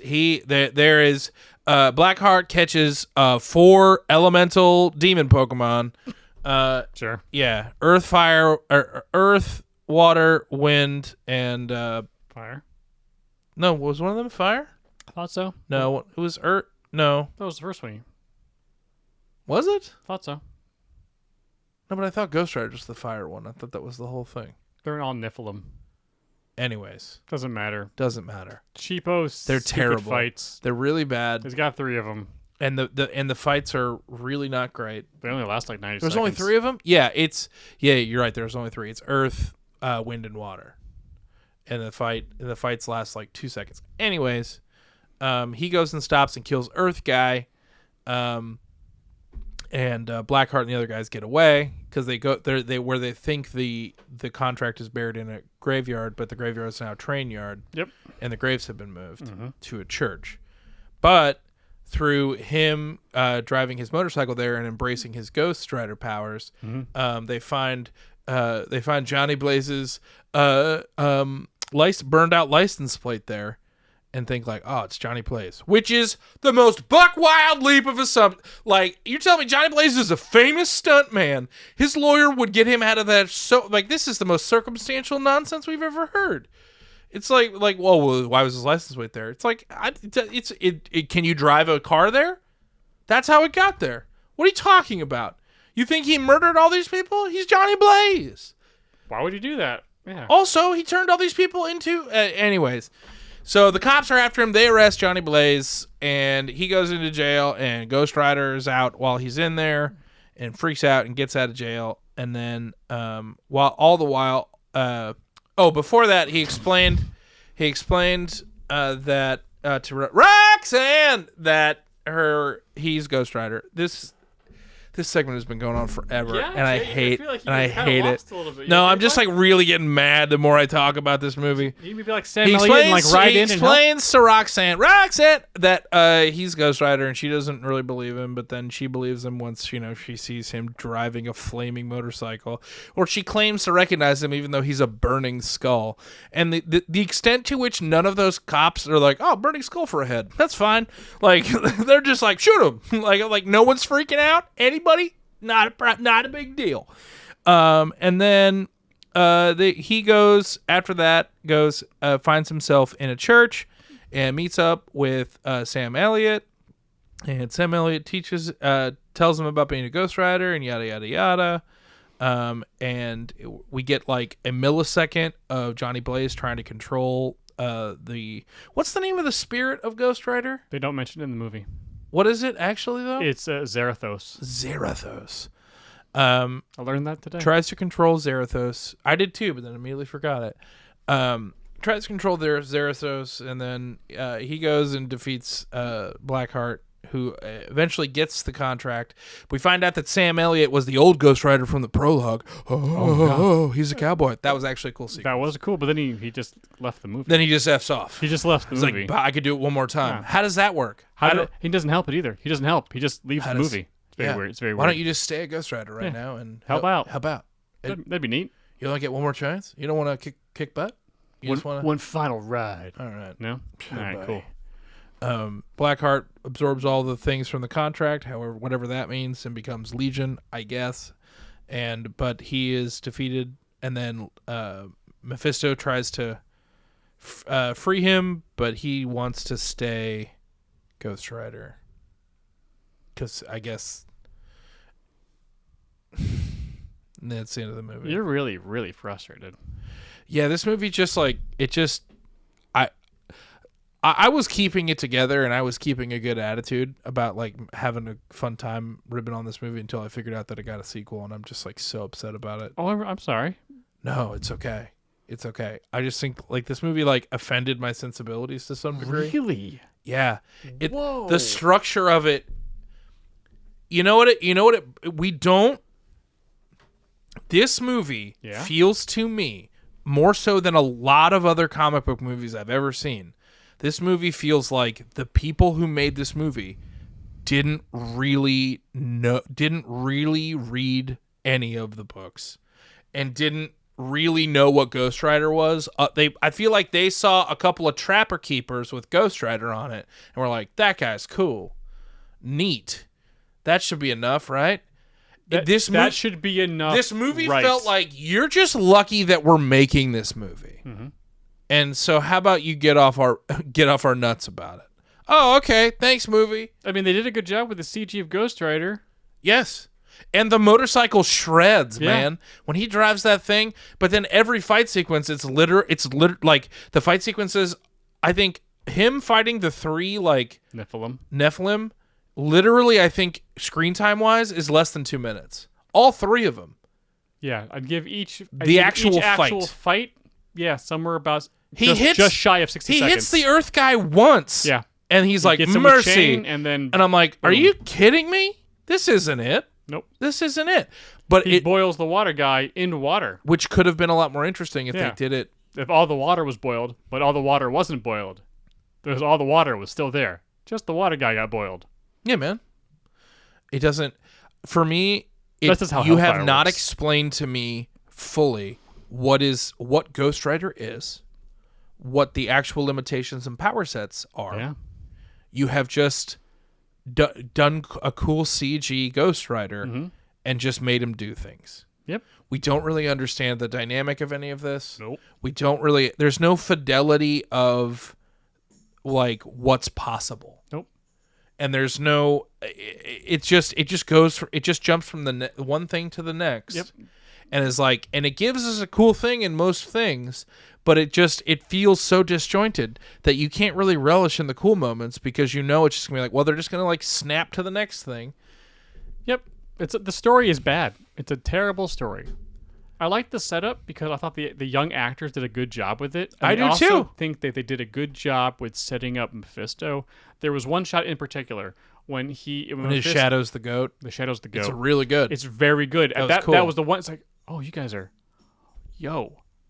There is Blackheart catches 4 elemental demon Pokemon. Sure. Yeah, Earth, Water, Wind, and Fire. No, was one of them fire? I thought so. No, it was Earth. No, that was the first one. Was it? Thought so. No, but I thought Ghost Rider was the fire one. I thought that was the whole thing. They're all Nephilim. Anyways, doesn't matter. Cheapos. They're terrible fights. They're really bad. He's got 3 of them, and the fights are really not great. They only last like 90 There's seconds. only 3 of them. Yeah, you're right. There's only 3. It's Earth, Wind, and Water, and the fights last like 2 seconds. Anyways, he goes and stops and kills Earth guy, and Blackheart and the other guys get away because they go where they think the contract is buried in a graveyard, but the graveyard is now a train yard. Yep. And the graves have been moved to a church. But through him driving his motorcycle there and embracing his Ghost Rider powers, they find Johnny Blaze's burned out license plate there. And think like, oh, it's Johnny Blaze, which is the most buck wild leap of assumption. Like, you're telling me Johnny Blaze is a famous stunt man. His lawyer would get him out of that. So, like, this is the most circumstantial nonsense we've ever heard. It's like, well, why was his license plate there? It's like, can you drive a car there? That's how it got there. What are you talking about? You think he murdered all these people? He's Johnny Blaze. Why would you do that? Yeah. Also, he turned all these people into, anyways. So the cops are after him. They arrest Johnny Blaze, and he goes into jail, and Ghost Rider is out while he's in there and freaks out and gets out of jail. And then before that, he explained that to Roxanne that he's Ghost Rider. This This segment has been going on forever, Yeah, and I Jay, hate feel like you and I kinda hate it. lost a little bit. No, You I'm just like really getting mad the more I talk about this movie. You maybe like Sam Elliott and like ride he in and help. explains to Roxanne that he's Ghost Rider, and she doesn't really believe him, but then she believes him once she sees him driving a flaming motorcycle, or she claims to recognize him even though he's a burning skull. And the extent to which none of those cops are like, oh, burning skull for a head, that's fine. Like they're just like, shoot him. like no one's freaking out. Anybody? Not a big deal. And then he goes after that, finds himself in a church and meets up with Sam Elliott, and Sam Elliott tells him about being a Ghost Rider and yada yada yada. And we get like a millisecond of Johnny Blaze trying to control what's the name of the spirit of Ghost Rider? They don't mention it in the movie. What is it actually though? It's Zarathos. Zarathos. I learned that today. Tries to control Zarathos. I did too, but then immediately forgot it. Tries to control Zarathos, and then he goes and defeats Blackheart, who eventually gets the contract. We find out that Sam Elliott was the old Ghost Rider from the prologue. He's a cowboy. That was actually a cool sequence. That was cool, but then he just left the movie. Then he just F's off. He just left the He's movie. like, I could do it one more time. Yeah. How does that work? He doesn't help it either. He doesn't help. He just leaves the movie. It's very weird. It's very weird. Why don't you just stay a Ghost Rider right now and Help out? Help out. That'd be neat. You only get one more chance? You don't want to kick butt? You just want One final ride. All right. No? All right, cool. Blackheart absorbs all the things from the contract, however, whatever that means, and becomes Legion, I guess. But he is defeated, and then Mephisto tries to free him, but he wants to stay Ghost Rider. Because I guess that's the end of the movie. You're really, really frustrated. Yeah, this movie just like I was keeping it together, and I was keeping a good attitude about like having a fun time ribbing on this movie until I figured out that it got a sequel, and I'm just like so upset about it. Oh, I'm sorry. No, it's okay. It's okay. I just think like this movie like offended my sensibilities to some degree. Really? Yeah. Whoa. The structure of it. This movie feels to me more so than a lot of other comic book movies I've ever seen. This movie feels like the people who made this movie didn't really read any of the books and didn't really know what Ghost Rider was. I feel like they saw a couple of Trapper Keepers with Ghost Rider on it and were like, that guy's cool. Neat. That should be enough, right? That should be enough. This movie right. felt like you're just lucky that we're making this movie. Mm-hmm. And so how about you get off our nuts about it? Oh, okay. Thanks, movie. I mean, they did a good job with the CG of Ghost Rider. Yes. And the motorcycle shreds, man. When he drives that thing, but then every fight sequence, it's like the fight sequences, I think him fighting the three like Nephilim, literally, I think screen time wise is less than 2 minutes. All three of them. Yeah, I'd give each actual fight. Yeah, somewhere about just shy of 60 seconds. He hits the Earth guy once. Yeah. And he's like, gets him mercy. with chain, and I'm like, are you kidding me? This isn't it. Nope. This isn't it. But he boils the water guy in water. Which could have been a lot more interesting if they did it. If all the water was boiled, but all the water wasn't boiled. Because all the water was still there. Just the water guy got boiled. Yeah, man. It doesn't... For me, you have not works. explained to me fully what Ghost Rider is, what the actual limitations and power sets are. Yeah. You have just done a cool CG Ghost Rider and just made him do things. Yep. We don't really understand the dynamic of any of this. Nope. We don't really... There's no fidelity of, like, what's possible. Nope. And there's no... It just jumps from the one thing to the next. Yep. And is like... And it gives us a cool thing in most things, but it feels so disjointed that you can't really relish in the cool moments because you know it's just going to be like, well, they're just going to, like, snap to the next thing. Yep. The story is bad. It's a terrible story. I like the setup because I thought the young actors did a good job with it. I do also too. think that they did a good job with setting up Mephisto. There was one shot in particular when his Shadow's the goat. The Shadow's the goat. It's really good. It's very good. That And was cool. that was the one. It's like, oh, you guys are,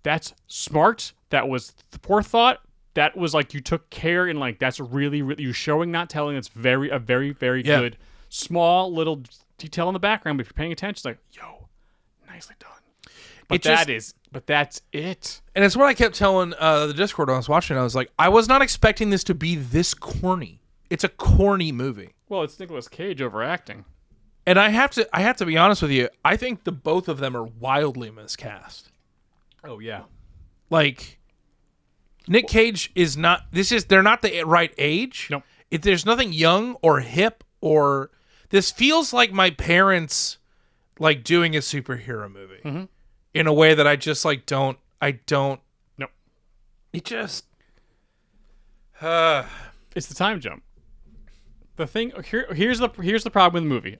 that's smart. That was forethought. That was like you took care and like that's really, really you're showing, not telling. It's a very, very good, small little detail in the background. But if you're paying attention, it's like, nicely done. But that's it. And it's what I kept telling the Discord when I was watching. I was like, I was not expecting this to be this corny. It's a corny movie. Well, it's Nicolas Cage overacting. And I have to be honest with you. I think the both of them are wildly miscast. Oh yeah. Like, Nick Cage is not. They're not the right age. Nope. There's nothing young or hip or. This feels like my parents, like doing a superhero movie, in a way that I just like don't. I don't. Nope. It just. It's the time jump. The thing here's the problem with the movie.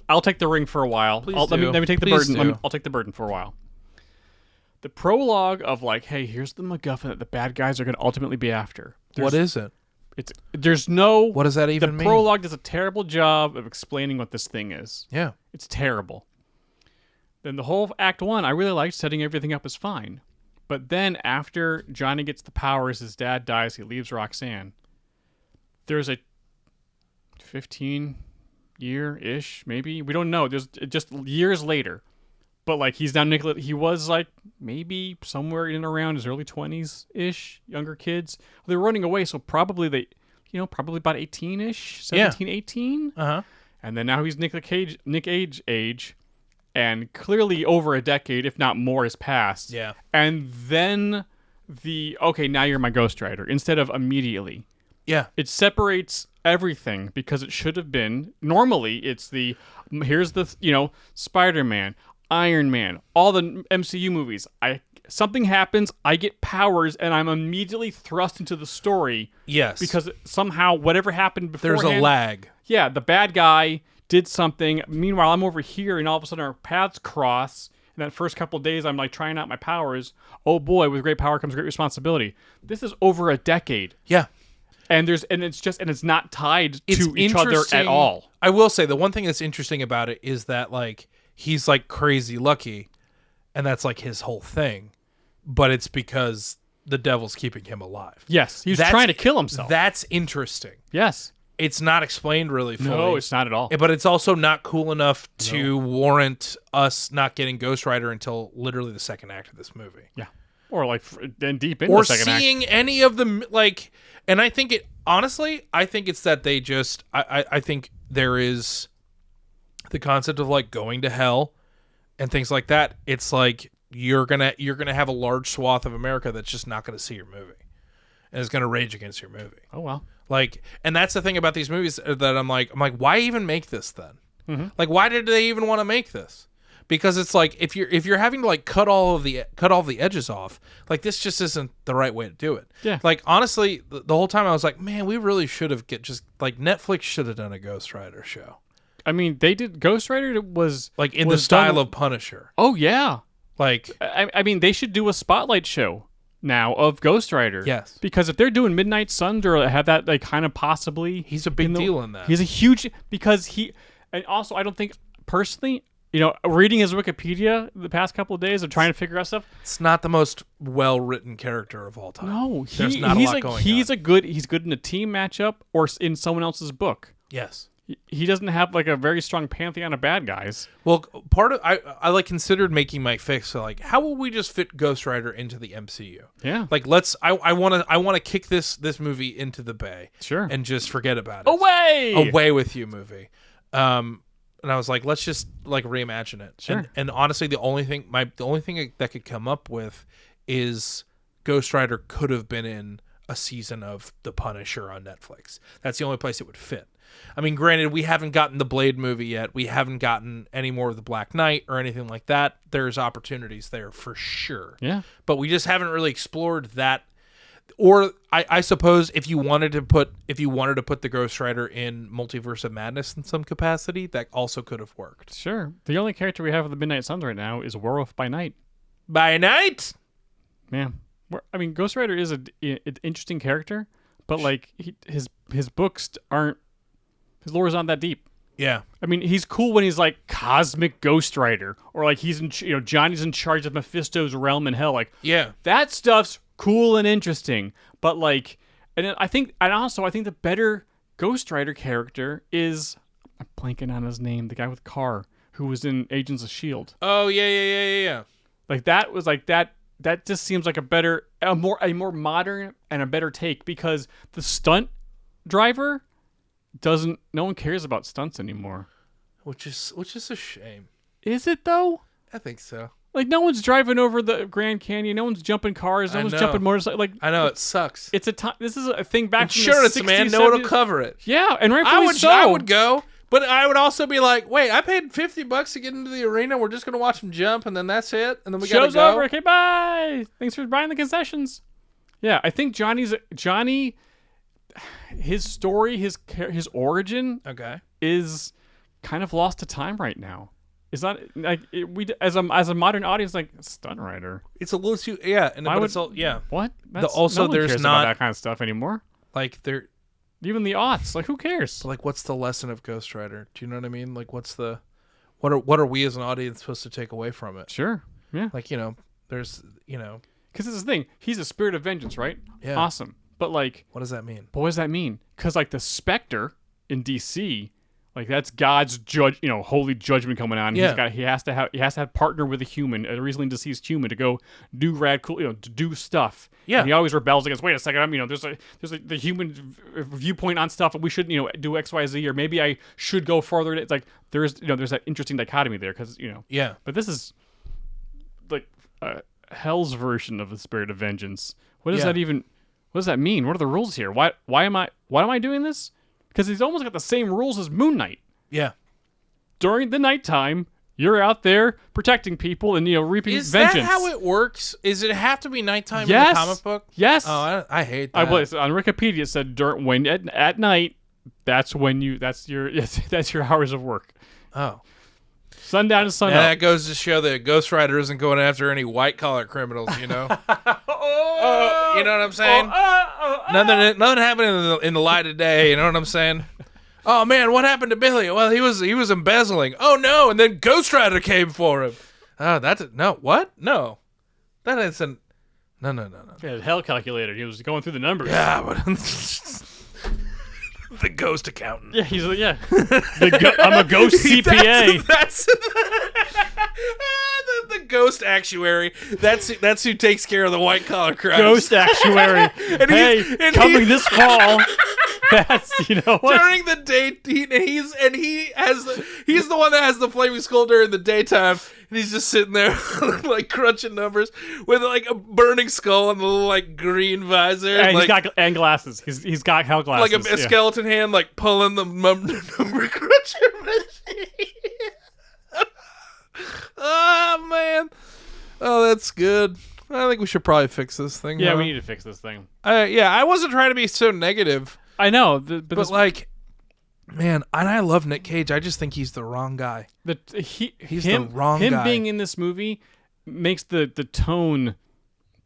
I'll take the ring for a while. Let me take the burden. I'll take the burden for a while. The prologue of like, hey, here's the MacGuffin that the bad guys are going to ultimately be after. What is it? There's no. What does that even mean? The prologue does a terrible job of explaining what this thing is. Yeah, it's terrible. Then the whole Act 1, I really liked setting everything up as fine, but then after Johnny gets the powers, his dad dies, he leaves Roxanne. There's a 15-year-ish, maybe, we don't know. There's just years later. But like he was like maybe somewhere in and around his early 20s-ish, younger kids. They're running away, so probably probably about 18-ish, 17, 18. Uh-huh. And then now he's Nick Cage age, and clearly over a decade, if not more, has passed. Yeah. And then now you're my Ghost Rider, instead of immediately. Yeah. It separates everything because it should have been, normally it's here's the, Spider-Man, Iron Man, all the MCU movies. Something happens, I get powers, and I'm immediately thrust into the story. Yes. Because somehow whatever happened beforehand. There's a lag. Yeah, the bad guy did something. Meanwhile, I'm over here, and all of a sudden our paths cross. In that first couple of days, I'm like trying out my powers. Oh boy, with great power comes great responsibility. This is over a decade. Yeah. And it's not tied to each other at all. I will say the one thing that's interesting about it is that like he's like crazy lucky, and that's like his whole thing. But it's because the devil's keeping him alive. Yes, he's trying to kill himself. That's interesting. Yes. It's not explained really fully. No, it's not at all. But it's also not cool enough to warrant us not getting Ghost Rider until literally the second act of this movie. Yeah. Or like then deep into the second act. Or seeing any of the like, and I think I think it's that they just, I think there is the concept of like going to hell and things like that. It's like you're gonna have a large swath of America that's just not gonna see your movie and is gonna rage against your movie. Oh well. Like, and that's the thing about these movies that I'm like, why even make this then? Mm-hmm. Like, why did they even want to make this? Because it's like if you're having to like cut all the edges off, like this just isn't the right way to do it. Yeah. Like honestly, the whole time I was like, man, we really should have Netflix should have done a Ghost Rider show. I mean, they did. Ghost Rider was like in the style of Punisher. Oh yeah. Like I mean, they should do a spotlight show now of Ghost Rider. Yes. Because if they're doing Midnight Suns or have that like kind of possibly, he's a big deal in that. He's a huge and also I don't think personally. Reading his Wikipedia the past couple of days of trying to figure out stuff. It's not the most well-written character of all time. No, there's not a lot going on. He's good in a team matchup or in someone else's book. Yes. He doesn't have like a very strong pantheon of bad guys. Well, part of I like considered making my fix. So like, how will we just fit Ghost Rider into the MCU? Yeah. Like I want to kick this movie into the bay. Sure. And just forget about it. Away with you, movie. And I was like, let's just like reimagine it. Sure. And honestly, the only thing that could come up with is Ghost Rider could have been in a season of The Punisher on Netflix. That's the only place it would fit. I mean, granted, we haven't gotten the Blade movie yet. We haven't gotten any more of the Black Knight or anything like that. There's opportunities there for sure. Yeah. But we just haven't really explored that. Or I suppose if you wanted to put the Ghost Rider in Multiverse of Madness in some capacity, that also could have worked. Sure. The only character we have of the Midnight Suns right now is Werewolf by Night. By night? Yeah. I mean, Ghost Rider is an interesting character, but like his books aren't His lore is not that deep. Yeah. I mean, he's cool when he's like Cosmic Ghost Rider, or like he's in, Johnny's in charge of Mephisto's realm in hell. Like, Yeah. that stuff's cool and interesting. But like, I think the better Ghost Rider character is, I'm blanking on his name, the guy with the car who was in Agents of S.H.I.E.L.D. Oh, yeah. Like, that was like that just seems like a more modern and a better take, because the stunt driver no one cares about stunts anymore. Which is a shame. Is it though? I think so. Like, no one's driving over the Grand Canyon. No one's jumping cars. No one's jumping motorcycles. Like, I know, it sucks. It's a time. This is a thing back from Insurance, the 60s, man. No one will 70s. cover it. Yeah, and rightfully I would go, but I would also be like, wait, I paid $50 to get into the arena. We're just gonna watch him jump, and then that's it, and then we Show's gotta go. over. Okay, bye. Thanks for buying the concessions. Yeah, I think Johnny, his story, his origin, Okay. is kind of lost to time right now. It's not like as a modern audience, like, stunt rider. It's a little too What? also no one there's cares not- about that kind of stuff anymore. like there. Even the aughts, like, who cares? Like, what's the lesson of Ghost Rider? Do you know what I mean? Like, what are we as an audience supposed to take away from it? Sure. Yeah. Like, there's, Because it's the thing. He's a spirit of vengeance, right? Yeah. Awesome. But, like, what does that mean? what does that mean? Because, like, the Spectre in DC, like, that's God's holy judgment coming on. Yeah. He has to have partner with a human, a recently deceased human, to go do rad cool, to do stuff. Yeah. And he always rebels against. Wait a second, there's the human viewpoint on stuff, and we should do X, Y, Z, or maybe I should go further. It's like there's that interesting dichotomy there, because Yeah. But this is like Hell's version of the spirit of vengeance. What does Yeah. that even? What does that mean? What are the rules here? Why am I doing this? Because he's almost got the same rules as Moon Knight. Yeah. During the nighttime, you're out there protecting people and reaping Is vengeance. that how it works? Is it have to be nighttime Yes. in the comic book? Yes. Oh, I hate I that. was on Wikipedia. It said when at night. That's when that's your hours of work. Oh. Sundown to And sundown. that goes to show that Ghost Rider isn't going after any white collar criminals, you know? Oh, you know what I'm saying? Nothing happening in the light of day, you know what I'm saying? Oh man, what happened to Billy? Well, he was embezzling. Oh no, and then Ghost Rider came for him. Oh, what? No. That isn't. No. Yeah, hell calculator. He was going through the numbers. Yeah, but the ghost accountant. Yeah, he's yeah. I'm a ghost CPA. That's the ghost actuary. That's who takes care of the white collar crimes. Ghost actuary. Coming this fall. That's what? During the day, he's the one that has the flaming skull during the daytime, and he's just sitting there like crunching numbers with like a burning skull and a little like green visor, And like, he's got glasses. He's got hell glasses. like a skeleton hand, like pulling the number cruncher machine. Oh man, oh that's good. I think we should probably fix this thing. Yeah, huh? we need to fix this thing. I wasn't trying to be so negative. I know, But like, man, and I love Nick Cage. I just think he's the wrong guy. He's the wrong him guy. being in this movie makes the tone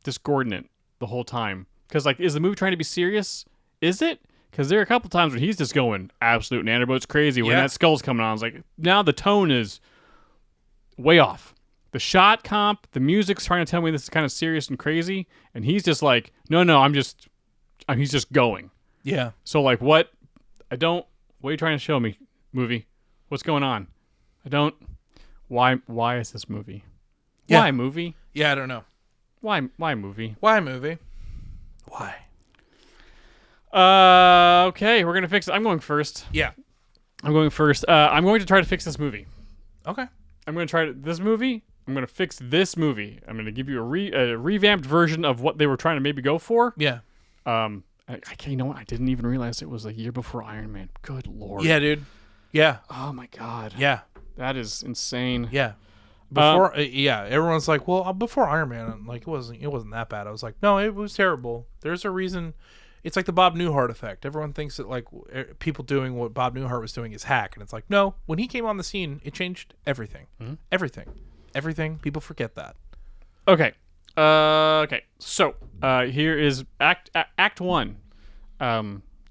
discordant the whole time. Because like, is the movie trying to be serious? Is it? Because there are a couple times when he's just going absolute nannerboats crazy when Yeah. that skull's coming on. It's like, now the tone is way off. The shot comp, the music's trying to tell me this is kind of serious and crazy, and he's just like, no, he's just going. Yeah. So like, what are you trying to show me, movie? What's going on? Why is this movie? Yeah. Why movie? Yeah, I don't know. Why movie? Why movie? Why? Okay, we're gonna fix it. I'm going first. Yeah. I'm going to try to fix this movie. Okay. I'm going to try this movie. I'm going to fix this movie. I'm going to give you a revamped version of what they were trying to maybe go for. Yeah. I can't, you know what? I didn't even realize it was a year before Iron Man. Good Lord. Yeah, dude. Yeah. Oh my God. Yeah. That is insane. Yeah. Before, everyone's like, well, before Iron Man, like it wasn't that bad. I was like, no, it was terrible. There's a reason. It's like the Bob Newhart effect. Everyone thinks that like people doing what Bob Newhart was doing is hack, and it's like, no. When he came on the scene, it changed everything. Mm-hmm. Everything. People forget that. Okay. Okay. So here is Act 1.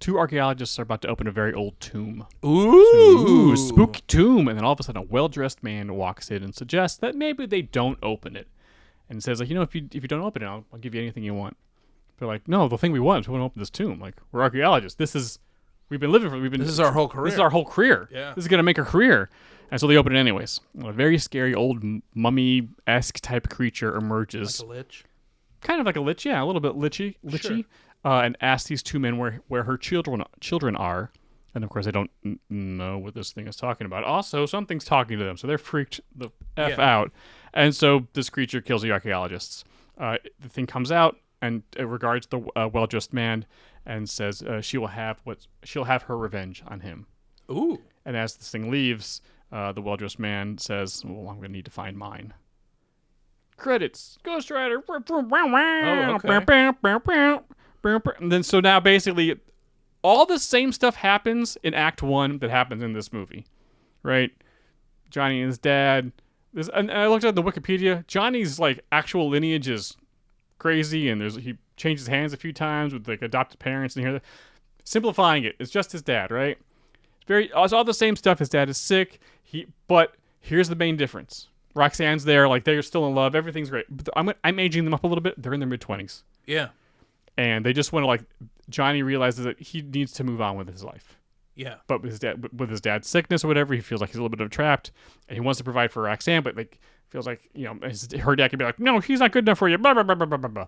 two archaeologists are about to open a very old tomb. Ooh. Spooky tomb. And then all of a sudden a well-dressed man walks in and suggests that maybe they don't open it. And says, like, if you don't open it, I'll give you anything you want. They're like, no, the thing we want is we want to open this tomb. Like, we're archaeologists. This is our whole career. This is our whole career. Yeah. This is going to make a career. And so they open it anyways. A very scary old mummy-esque type creature emerges. Like a lich. Kind of like a lich, yeah, a little bit lichy. Sure. And asks these two men where her children are. And of course, they don't know what this thing is talking about. Also, something's talking to them, so they're freaked the F out. And so this creature kills the archaeologists. The thing comes out and it regards the well-dressed man and says she'll have her revenge on him. Ooh. And as this thing leaves, the well-dressed man says, well, I'm going to need to find mine. Credits. Ghost Rider. Oh, okay. And then so now basically all the same stuff happens in Act 1 that happens in this movie, right? Johnny and his dad. And I looked at the Wikipedia. Johnny's like actual lineage is crazy, and he changes hands a few times with like adopted parents. And here, simplifying it, it's just his dad, right? It's all the same stuff. His dad is sick. But here's the main difference. Roxanne's there, like they're still in love. Everything's great. But I'm aging them up a little bit. They're in their mid-20s. Yeah. And they just want to like. Johnny realizes that he needs to move on with his life. Yeah. But with his dad's sickness or whatever, he feels like he's a little bit trapped, and he wants to provide for Roxanne, but like feels like her dad can be like, no, he's not good enough for you. Blah blah blah blah blah blah.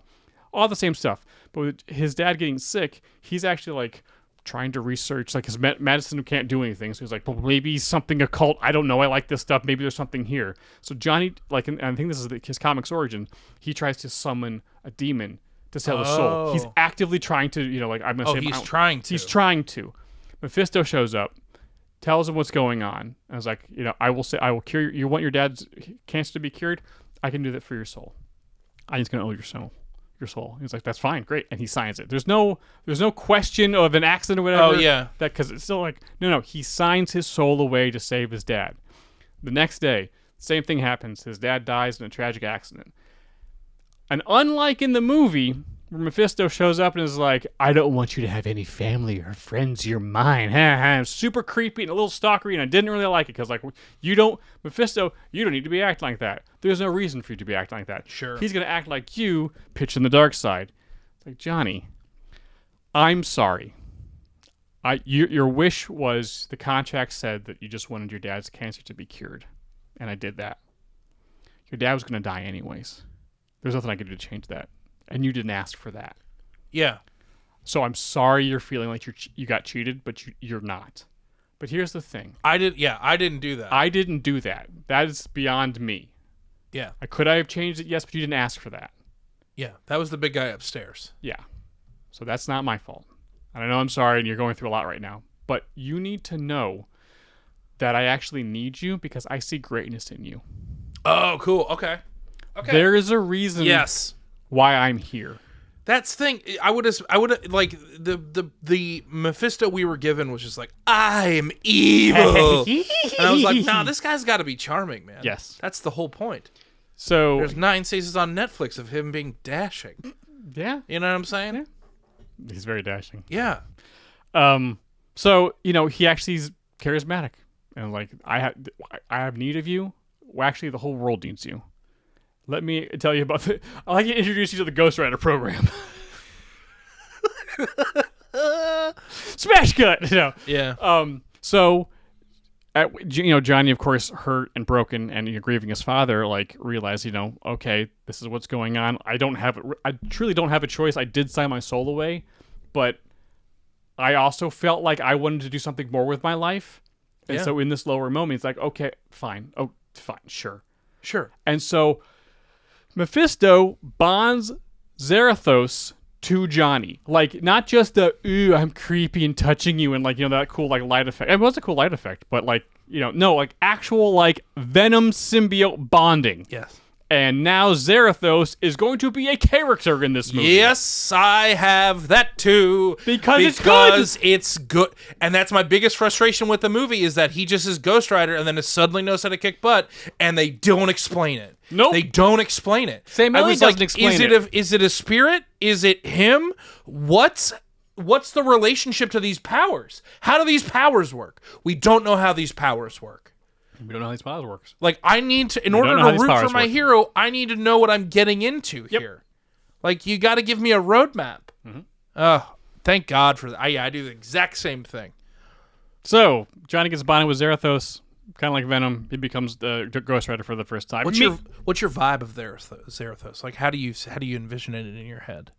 All the same stuff. But with his dad getting sick, he's actually like trying to research, like his medicine can't do anything. So he's like, well, maybe something occult. I don't know. I like this stuff. Maybe there's something here. So Johnny, like, and I think this is his comic's origin. He tries to summon a demon to sell his soul. He's actively trying to, I'm gonna say, he's trying to. He's trying to. Mephisto shows up, tells him what's going on. I was like, I will cure you. Want your dad's cancer to be cured? I can do that for your soul. I'm just gonna owe your soul. He's like, that's fine, great, and he signs it. There's no question of an accident or whatever. Oh yeah, that because it's still like no. He signs his soul away to save his dad. The next day, same thing happens. His dad dies in a tragic accident. And unlike in the movie, where Mephisto shows up and is like, I don't want you to have any family or friends. You're mine. Super creepy and a little stalkery, and I didn't really like it because, like, Mephisto, you don't need to be acting like that. There's no reason for you to be acting like that. Sure. He's going to act like you, pitch in the dark side. It's like, Johnny, I'm sorry. Your wish was, the contract said that you just wanted your dad's cancer to be cured, and I did that. Your dad was going to die anyways. There's nothing I could do to change that. And you didn't ask for that. Yeah. So I'm sorry you're feeling like you got cheated, but you're not. But here's the thing. I didn't do that. I didn't do that. That is beyond me. Yeah. Could I have changed it? Yes, but you didn't ask for that. Yeah. That was the big guy upstairs. Yeah. So that's not my fault. And I know I'm sorry and you're going through a lot right now. But you need to know that I actually need you because I see greatness in you. Oh, cool. Okay. There is a reason. Yes. Why I'm here. That's the thing. I would have like the Mephisto we were given was just like, I'm evil. And I was like, nah, this guy's got to be charming, man. Yes. That's the whole point. So there's 9 seasons on Netflix of him being dashing. Yeah. You know what I'm saying? Yeah. He's very dashing. Yeah. So, he actually is charismatic. And like, I have need of you. Well, actually, the whole world needs you. Let me tell you about I'd like to introduce you to the Ghost Rider program. Smash cut! Yeah. So, Johnny, of course, hurt and broken and grieving his father, like, realized, okay, this is what's going on. I truly don't have a choice. I did sign my soul away, but I also felt like I wanted to do something more with my life. And so in this lower moment, it's like, okay, fine. Oh, fine, sure. And so Mephisto bonds Zarathos to Johnny. Like, not just ooh, I'm creepy and touching you and, like, that cool, like, light effect. It was a cool light effect, but, like, no, like, actual, like, Venom symbiote bonding. Yes. And now Zarathos is going to be a character in this movie. Yes, I have that too. Because it's good. And that's my biggest frustration with the movie is that he just is Ghost Rider and then suddenly knows how to kick butt and they don't explain it. Nope. They don't explain it. Sam Elliott doesn't explain it. Is it a spirit? Is it him? What? what's the relationship to these powers? How do these powers work? We don't know how these powers work. We don't know how these powers works. Like, I need to, in We order don't know how to these root for powers my work. hero, I need to know what I'm getting into here. Like, you got to give me a roadmap. Thank God for that. I do the exact same thing. So Johnny gets bonded with Zarathos, kind of like Venom. He becomes the Ghost Rider for the first time. What's your vibe of Zarathos? Like, how do you envision it in your head?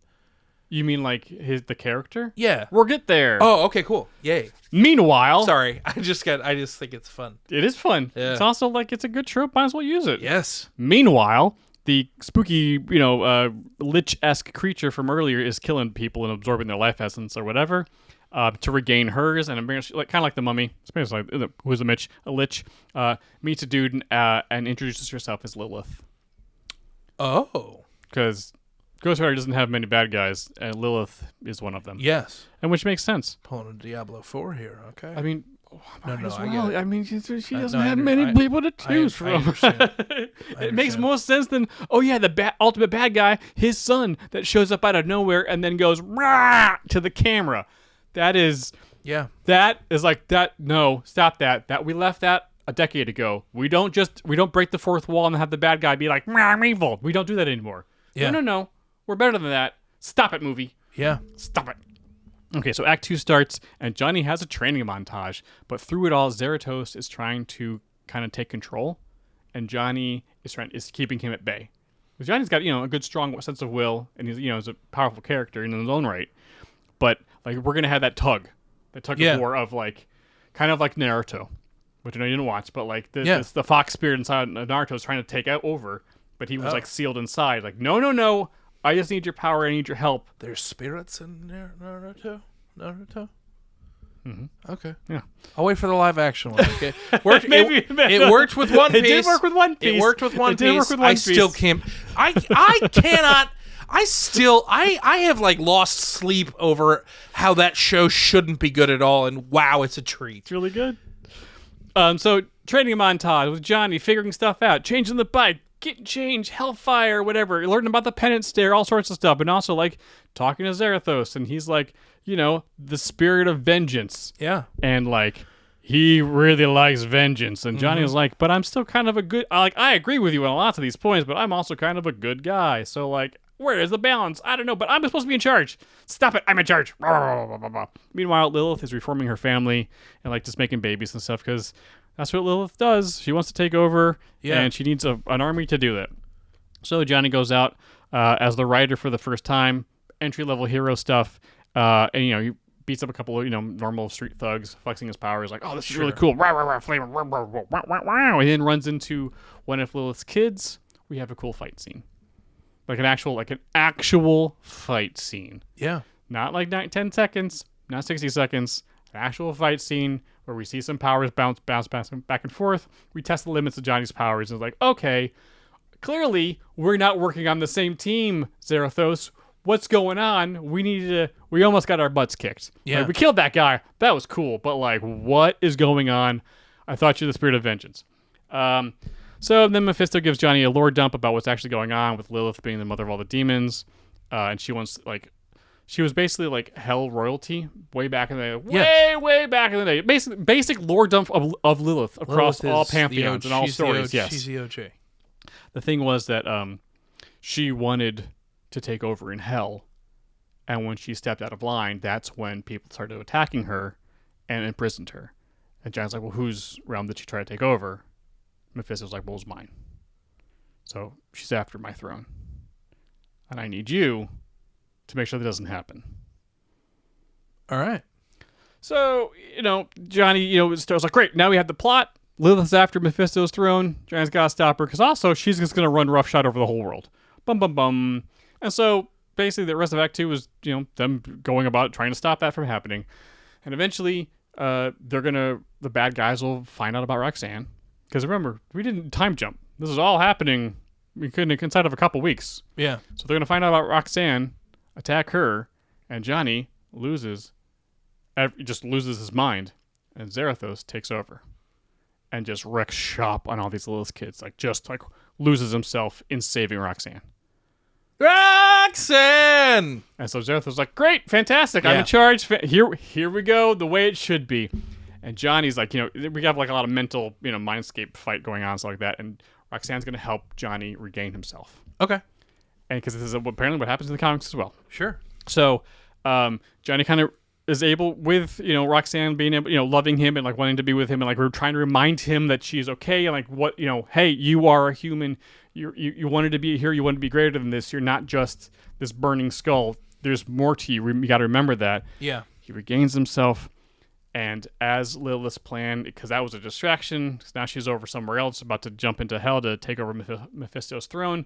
You mean like the character? Yeah. We'll get there. Oh, okay, cool. Yay. Meanwhile, Sorry, I just think it's fun. it is fun. Yeah. It's also like it's a good trope. Might as well use it. Yes. Meanwhile, the spooky, lich-esque creature from earlier is killing people and absorbing their life essence or whatever to regain hers. And kind of like the mummy, it's like who's a lich, meets a dude and introduces herself as Lilith. Oh. Because Ghost Rider doesn't have many bad guys, and Lilith is one of them. Yes. And which makes sense. Pulling a Diablo 4 here, okay. I mean, No, might as I well. get it. I mean, she doesn't no, I have under- many I- people to choose I from. understand. It makes understand. more sense than, the ultimate bad guy, his son, that shows up out of nowhere and then goes rah to the camera. That is like that. No, stop that. That we left that a decade ago. We don't break the fourth wall and have the bad guy be like, I'm evil. We don't do that anymore. Yeah. No. We're better than that. Stop it, movie. Yeah. Stop it. Okay, so Act 2 starts, and Johnny has a training montage, but through it all, Zarathos is trying to kind of take control, and Johnny is keeping him at bay. Because Johnny's got, a good, strong sense of will, and he's a powerful character in his own right. But like, we're gonna have that tug of war of like, kind of like Naruto, which I know you didn't watch, but like the fox spirit inside Naruto is trying to take over, but he was like sealed inside. Like, no. I just need your power. I need your help. There's spirits in Naruto? Mm-hmm. Okay. Yeah. I'll wait for the live action one. Okay. It worked with One Piece. It did work with One Piece. It worked with One It did Piece. work with One I Piece. still can't. I cannot. I have like lost sleep over how that show shouldn't be good at all, and wow, it's a treat. It's really good. So training montage with Johnny figuring stuff out, changing the bike, getting change, hellfire, whatever, learning about the penance stare, all sorts of stuff, and also like talking to Zarathos, and he's like, the spirit of vengeance. Yeah. And like, he really likes vengeance, and Johnny was like, but I'm still kind of a good. I agree with you on lots of these points, but I'm also kind of a good guy. So like, where is the balance? I don't know, but I'm supposed to be in charge. Stop it! I'm in charge. Meanwhile, Lilith is reforming her family and like just making babies and stuff because that's what Lilith does. She wants to take over, and she needs an army to do that. So Johnny goes out as the rider for the first time, entry-level hero stuff, and he beats up a couple of normal street thugs, flexing his powers, like, oh, this is really cool. Flame, and then runs into one of Lilith's kids. We have a cool fight scene, like an actual fight scene. Yeah. Not like 10 seconds, not 60 seconds. An actual fight scene where we see some powers bounce back and forth. We test the limits of Johnny's powers. And it's like, okay, clearly we're not working on the same team, Zarathos. What's going on? We almost got our butts kicked. Yeah. Like, we killed that guy. That was cool. But like, what is going on? I thought you're the spirit of vengeance. So then Mephisto gives Johnny a lore dump about what's actually going on with Lilith being the mother of all the demons. And she wants she was basically like hell royalty way back in the day. Way back in the day. Basic lore dump of Lilith across all pantheons and all stories. Yes. She's the OJ. The thing was that she wanted to take over in hell. And when she stepped out of line, that's when people started attacking her and imprisoned her. And John's like, well, whose realm did she try to take over? Mephisto's like, well, it's mine. So she's after my throne. And I need you to make sure that doesn't happen. All right. So, Johnny, starts like, great, now we have the plot. Lilith's after Mephisto's throne. Johnny's got to stop her because also she's just going to run roughshod over the whole world. Bum, bum, bum. And so basically the rest of Act 2 was, them going about trying to stop that from happening. And eventually the bad guys will find out about Roxanne. Because remember, we didn't time jump. This is all happening inside of a couple weeks. Yeah. So they're going to find out about Roxanne, attack her, and Johnny just loses his mind, and Zarathos takes over and just wrecks shop on all these little kids. Just loses himself in saving Roxanne. Roxanne! again. And so Zarathos was like, great, fantastic, I'm Yeah. in charge. Here we go, the way it should be. And Johnny's like, we have like a lot of mental, mindscape fight going on, stuff like that. And Roxanne's going to help Johnny regain himself. Okay. And because this is apparently what happens in the comics as well. Sure. So Johnny kind of is able, with Roxanne being able, loving him and like wanting to be with him, and like we're trying to remind him that she's okay, and like what, hey, you are a human. You wanted to be here. You wanted to be greater than this. You're not just this burning skull. There's more to you. You got to remember that. Yeah. He regains himself, and as Lilith's plan, because that was a distraction, 'cause now she's over somewhere else, about to jump into hell to take over Mephisto's throne.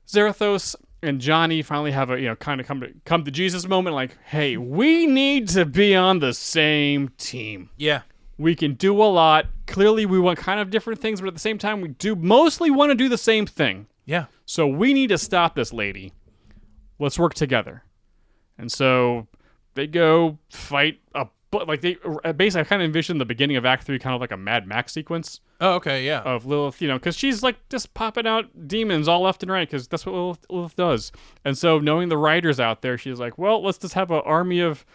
Zarathos and Johnny finally have a kind of come to Jesus moment, like, hey, we need to be on the same team. Yeah. We can do a lot. Clearly, we want kind of different things, but at the same time, we do mostly want to do the same thing. Yeah. So we need to stop this lady. Let's work together. And so they go fight they basically, I kind of envision the beginning of Act 3 kind of like a Mad Max sequence Oh, okay. Yeah. of Lilith, because she's like just popping out demons all left and right, because that's what Lilith does. And so knowing the writers out there, she's like, well, let's just have an army of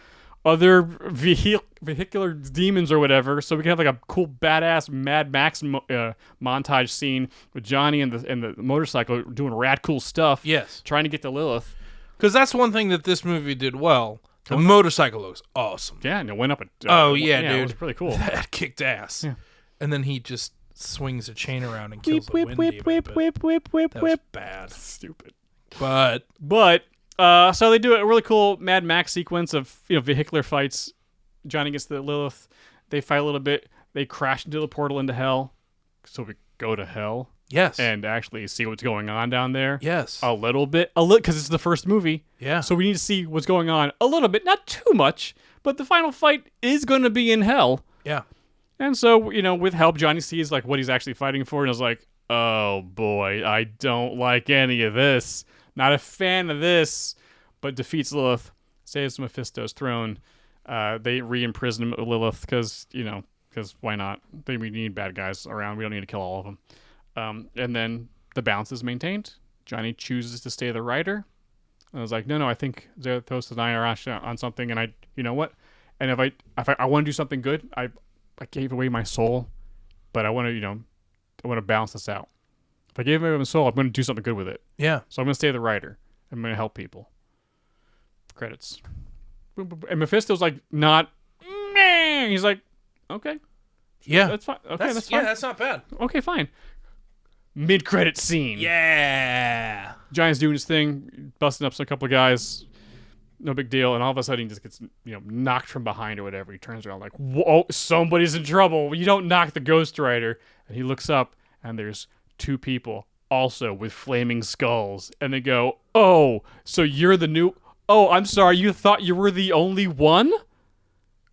other vehicular demons or whatever, so we can have like a cool badass Mad Max montage scene with Johnny and the motorcycle doing rad cool stuff. Yes. Trying to get to Lilith. Because that's one thing that this movie did well. The motorcycle looks awesome. Yeah, and it went up a... Oh, yeah, It dude. was pretty cool. That kicked ass. Yeah. And then he just swings a chain around and kills the wind demon. That was bad. Stupid. But So they do a really cool Mad Max sequence of vehicular fights. Johnny gets the Lilith. They fight a little bit. They crash into the portal into hell. So we go to hell yes. and actually see what's going on down there. yes. A little bit, because it's the first movie. Yeah. So we need to see what's going on a little bit, not too much, but the final fight is going to be in hell. Yeah. And so, with help, Johnny sees like what he's actually fighting for, and is like, oh boy, I don't like any of this. Not a fan of this. But defeats Lilith, saves Mephisto's throne. They re-imprison Lilith because why not? We need bad guys around. We don't need to kill all of them. And then the balance is maintained. Johnny chooses to stay the writer. And I was like, no, I think Zarathos and I are actually on something. And you know what? And if I want to do something good, I gave away my soul, but I want to balance this out. If I gave away my soul, I'm going to do something good with it. Yeah. So I'm going to stay the writer. I'm going to help people. Credits. Boom, boom, boom. And Mephisto's like, not, meh. He's like, okay. Yeah. That's fine. Okay, that's fine. Yeah, that's not bad. Okay, fine. Mid-credit scene. Yeah. Giant's doing his thing, busting up a couple of guys. No big deal. And all of a sudden he just gets, knocked from behind or whatever. He turns around like, whoa, somebody's in trouble. You don't knock the Ghost Rider. And he looks up and there's two people also with flaming skulls. And they go, oh, so you're the new... Oh, I'm sorry. You thought you were the only one?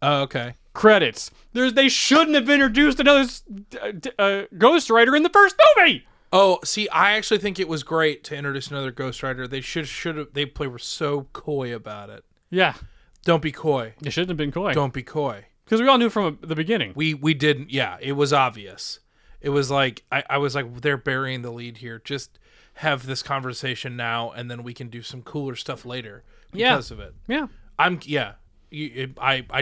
Oh, okay. Credits. They shouldn't have introduced another Ghost Rider in the first movie. Oh, see, I actually think it was great to introduce another Ghost Rider. They should have. They were so coy about it. Yeah, Don't be coy. it shouldn't have been coy. Don't be coy. Because we all knew from the beginning. We didn't. Yeah, it was obvious. It was like I was like, they're burying the lead here. Just have this conversation now, and then we can do some cooler stuff later because of it. Yeah. I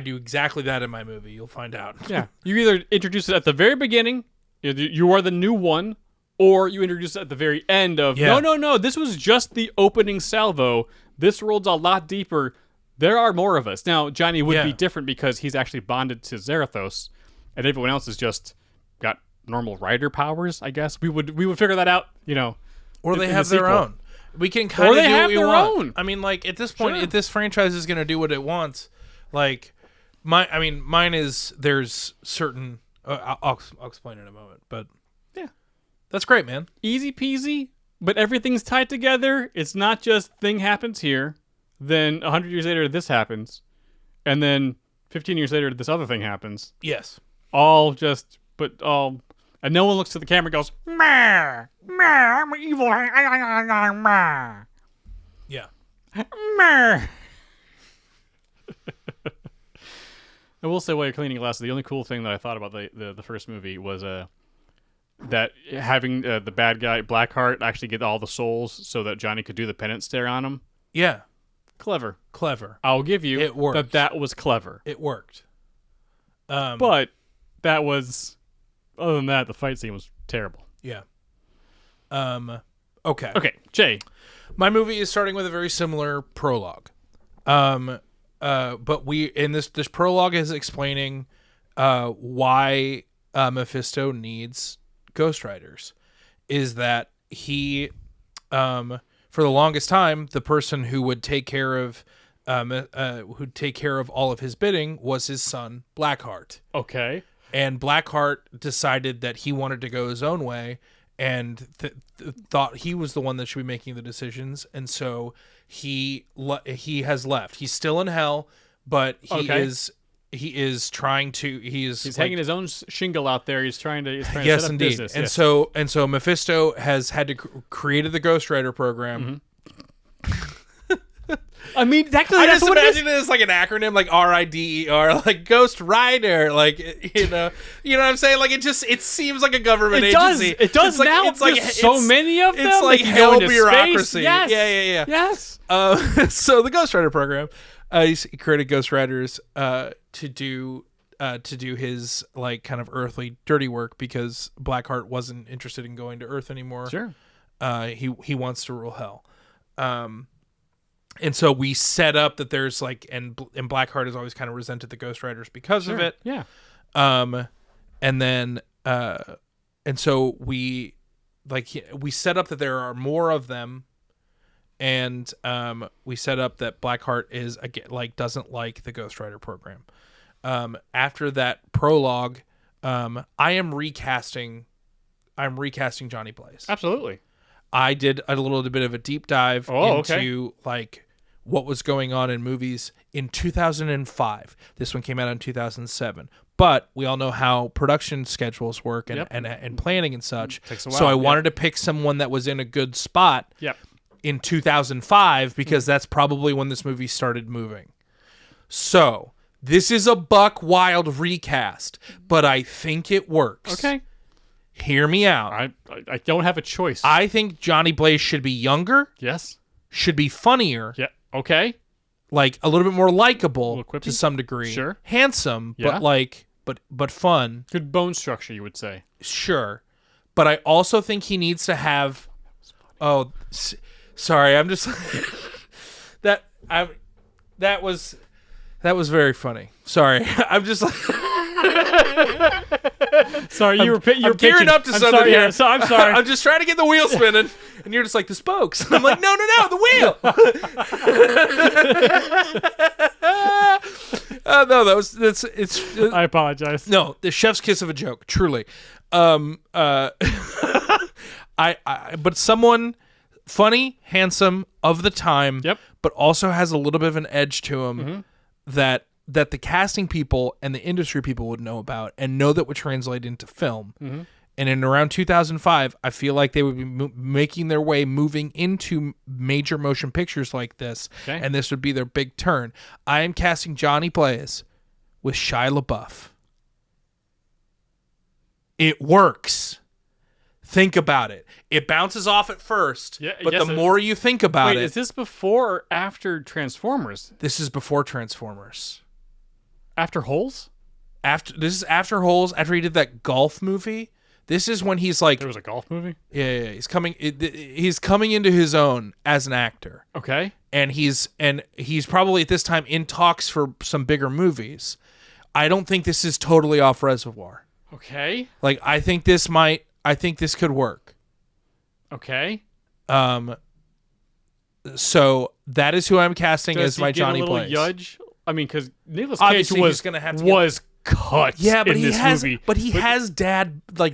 do exactly that in my movie. You'll find out. Yeah. You either introduce it at the very beginning, you are the new one, or you introduce it at the very end of, no, this was just the opening salvo. This roll's a lot deeper. There are more of us. Now, Johnny would be different because he's actually bonded to Zarathos, and everyone else is just got normal rider powers, I guess. We would figure that out, Or they in have the their sequel. own. We can kind of do what we want. own. I mean, like, at this point, Sure. if this franchise is going to do what it wants, like, mine is, there's certain, I'll explain in a moment, but Yeah. that's great, man. Easy peasy, but everything's tied together. It's not just thing happens here, then 100 years later this happens, and then 15 years later this other thing happens. Yes. And no one looks to the camera and goes, meh, meh, I'm evil, meh, Yeah. meh. I will say, while you're cleaning glasses, the only cool thing that I thought about the first movie was that having the bad guy Blackheart actually get all the souls so that Johnny could do the penance stare on him. Yeah. Clever. I'll give you It worked. that was clever. It worked. But that was, other than that, the fight scene was terrible. Yeah. Okay. Okay, Jay. My movie is starting with a very similar prologue. But this prologue is explaining why Mephisto needs ghostwriters. Is that he, for the longest time, the person who would take care of all of his bidding was his son Blackheart. Okay. And Blackheart decided that he wanted to go his own way and thought he was the one that should be making the decisions. And so he has left. He's still in hell, but he is trying to. He's hanging his own shingle out there. He's trying to set up indeed. business. And yes. so Mephisto has had to created the Ghostwriter program. Mm-hmm. I mean, that's I just what imagine it as like an acronym, like RIDER, like Ghost Rider, like you know what I'm saying? Like it seems like a government agency. It does it's now. Like, it's like so many of them. It's like you hell go into bureaucracy. space. Yes. Yeah. Yes. So the Ghostwriter program, he created Ghostwriters to do his like kind of earthly dirty work because Blackheart wasn't interested in going to Earth anymore. Sure. He wants to rule hell. And so we set up that there's like, and Blackheart has always kind of resented the Ghostwriters because of it. Yeah. And then, and so we set up that there are more of them. And, we set up that Blackheart is like, doesn't like the Ghostwriter program. After that prologue, I am recasting Johnny Blaze. Absolutely. I did a little bit of a deep dive into like what was going on in movies in 2005. This one came out in 2007. But we all know how production schedules work and planning and such. Takes a while. So I wanted to pick someone that was in a good spot in 2005 because that's probably when this movie started moving. So this is a buck wild recast, but I think it works. Okay. Hear me out. I don't have a choice. I think Johnny Blaze should be younger. Yes. Should be funnier. Yeah. Okay. Like a little bit more likable quippy. to some degree. Sure. Handsome, Yeah. but fun. Good bone structure, you would say. Sure. But I also think he needs to have. Oh, sorry. I'm just that was very funny. Sorry. I'm just like. Sorry, you're I'm gearing up to something here. Yeah, so I'm sorry. I'm just trying to get the wheel spinning, and you're just like the spokes. I'm like, no, the wheel. No, it's. I apologize. No, the chef's kiss of a joke, truly. But someone funny, handsome, of the time, but also has a little bit of an edge to him that the casting people and the industry people would know about and know that would translate into film. And in around 2005, I feel like they would be making their way, moving into major motion pictures like this, and this would be their big turn. I am casting Johnny Blaze with Shia LaBeouf. It works. Think about it. It bounces off at first, but the more you think about it... Wait, is this before or after Transformers? This is before Transformers. After Holes? This is after Holes, after he did that golf movie. This is when he's like... There was a golf movie? Yeah. He's coming into his own as an actor. Okay. And he's probably at this time in talks for some bigger movies. I don't think this is totally off Reservoir. Okay. Like, I think this could work. Okay. So that is who I'm casting as my Johnny Blaze. Yudge? I mean, because Nicolas Obviously, Cage he's gonna have to was cut. Yeah, but in he this has. movie. But he has dad. Like,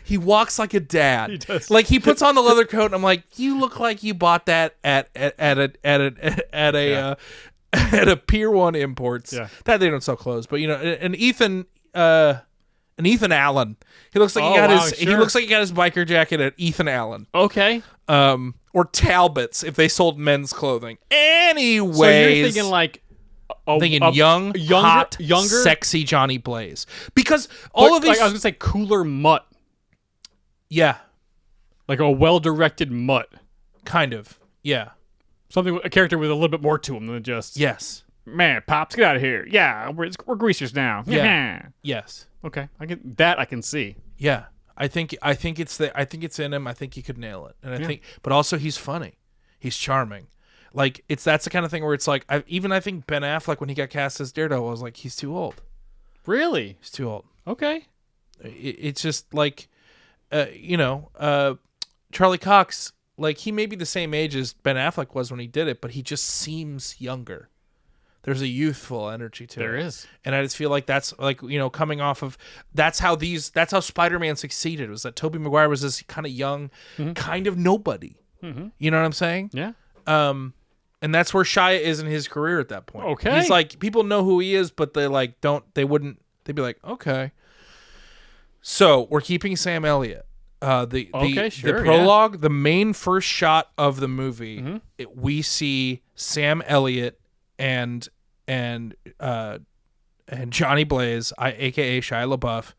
he walks like a dad. He does. Like, he puts on the leather coat, and I'm like, you look like you bought that at a Pier 1 Imports. Yeah. That they don't sell clothes, but an Ethan Allen. He looks like he looks like he got his biker jacket at Ethan Allen. Okay. Or Talbot's if they sold men's clothing. Anyways, So you're thinking like young, hot, sexy Johnny Blaze, because all of these. Like, I was gonna say cooler mutt. Yeah, like a well-directed mutt. kind of. Yeah. a character with a little bit more to him than just Yes. man, Pops, get out of here. Yeah, we're greasers now. Yeah. Yes. Okay, I can see. Yeah. I think it's in him. I think he could nail it. And I think, but also he's funny. He's charming. Like that's the kind of thing where it's like, I think Ben Affleck, when he got cast as Daredevil, was like, he's too old. Really? He's too old. Okay. It's just like, Charlie Cox, like he may be the same age as Ben Affleck was when he did it, but he just seems younger. There's a youthful energy to it. There is. And I just feel like that's like, coming off of, that's how Spider-Man succeeded, was that Tobey Maguire was this kind of young, kind of nobody. Mm-hmm. You know what I'm saying? Yeah. And that's where Shia is in his career at that point. Okay. He's like, people know who he is, but they'd be like, okay. So we're keeping Sam Elliott. The prologue, the main first shot of the movie, we see Sam Elliott and Johnny Blaze, aka Shia LaBeouf.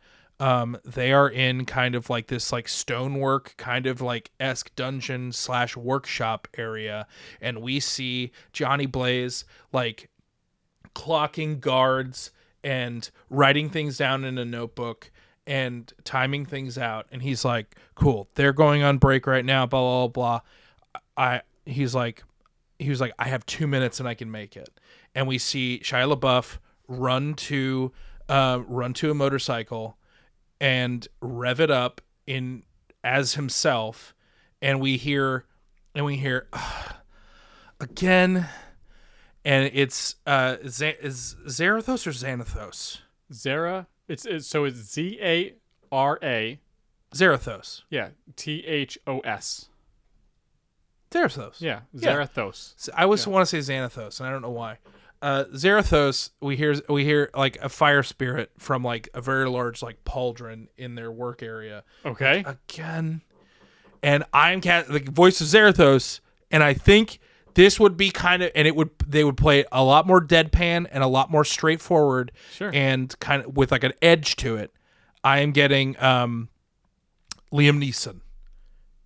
They are in kind of like this like stonework kind of like esque dungeon / workshop area, and we see Johnny Blaze like clocking guards and writing things down in a notebook and timing things out, and he's like, cool, they're going on break right now, blah blah blah. He was like, I have 2 minutes and I can make it. And we see Shia LaBeouf run to a motorcycle and rev it up as himself, and we hear again, and it's is Zarathos or Xanathos? Zara. It's Zara. Zarathos. Yeah, Thos. Zarathos. Yeah, Zarathos. I always want to say Xanathos, and I don't know why. Zarathos, we hear like a fire spirit from like a very large like pauldron in their work area. Okay. Again, and I'm the voice of Zarathos, and I think this would be kind of, and they would play it a lot more deadpan and a lot more straightforward, and kind of with like an edge to it. I am getting Liam Neeson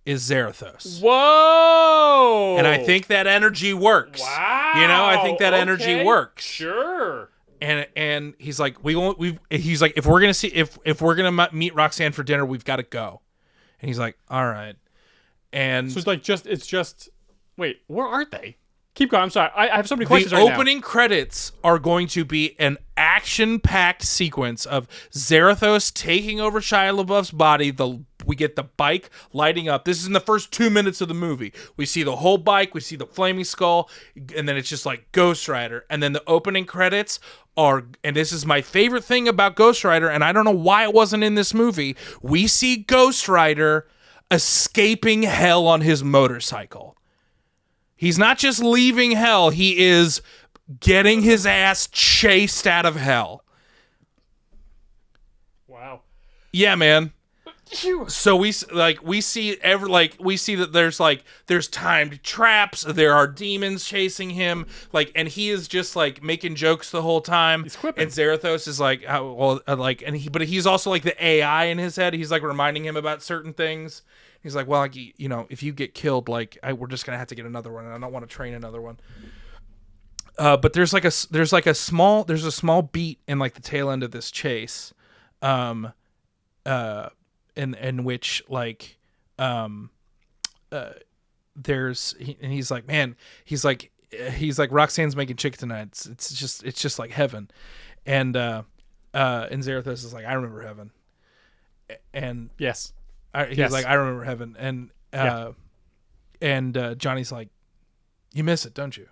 is Zarathos. Whoa! And I think that energy works. Wow! I think that energy works. Sure. And he's like, he's like, if we're gonna meet Roxanne for dinner, we've got to go. And he's like, all right. And so it's just. Wait, where are they? Keep going. I'm sorry. I have so many questions right now. The opening credits are going to be an action-packed sequence of Zarathos taking over Shia LaBeouf's body. We get the bike lighting up. This is in the first 2 minutes of the movie. We see the whole bike. We see the flaming skull. And then it's just like Ghost Rider. And then the opening credits are, and this is my favorite thing about Ghost Rider, and I don't know why it wasn't in this movie. We see Ghost Rider escaping hell on his motorcycle. He's not just leaving hell, he is getting his ass chased out of hell. Wow. Yeah, man. So we see that there's timed traps, there are demons chasing him, and he is just like making jokes the whole time. He's quipping. And Zarathos is like, but he's also like the AI in his head. He's like reminding him about certain things. He's like, well, if you get killed, we're just gonna have to get another one, and I don't want to train another one. But there's a small beat in like the tail end of this chase, in which he's like, man, he's like Roxanne's making chick tonight. It's just like heaven, and Zarathos is like, I remember heaven, and yes. He's like, I remember heaven, and Johnny's like, you miss it, don't you?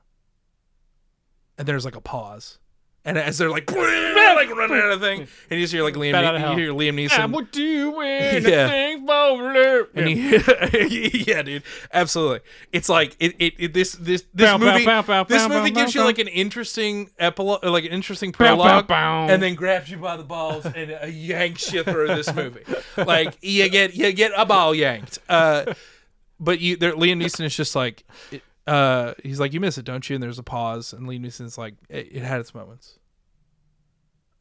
And there's like a pause, and as they're like running out of thing, and you just hear like Liam Neeson. I would do anything for and yeah, dude, absolutely. It's like this movie gives you like an interesting epilogue, like an interesting prologue, and then grabs you by the balls and yanks you through this movie. Like you get a ball yanked. But Liam Neeson is just like, he's like, you miss it, don't you? And there's a pause, and Liam Neeson's like, it had its moments.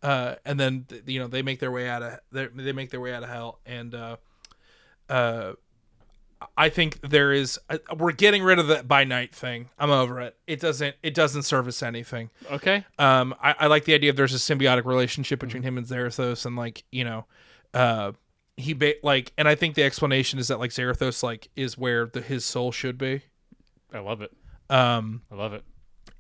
And then they make their way out of hell, and I think there is. We're getting rid of the by night thing. I'm over it. It doesn't service anything. Okay. I like the idea of there's a symbiotic relationship between him and Zarathos, and like and I think the explanation is that like Zarathos like is where his soul should be. I love it. I love it.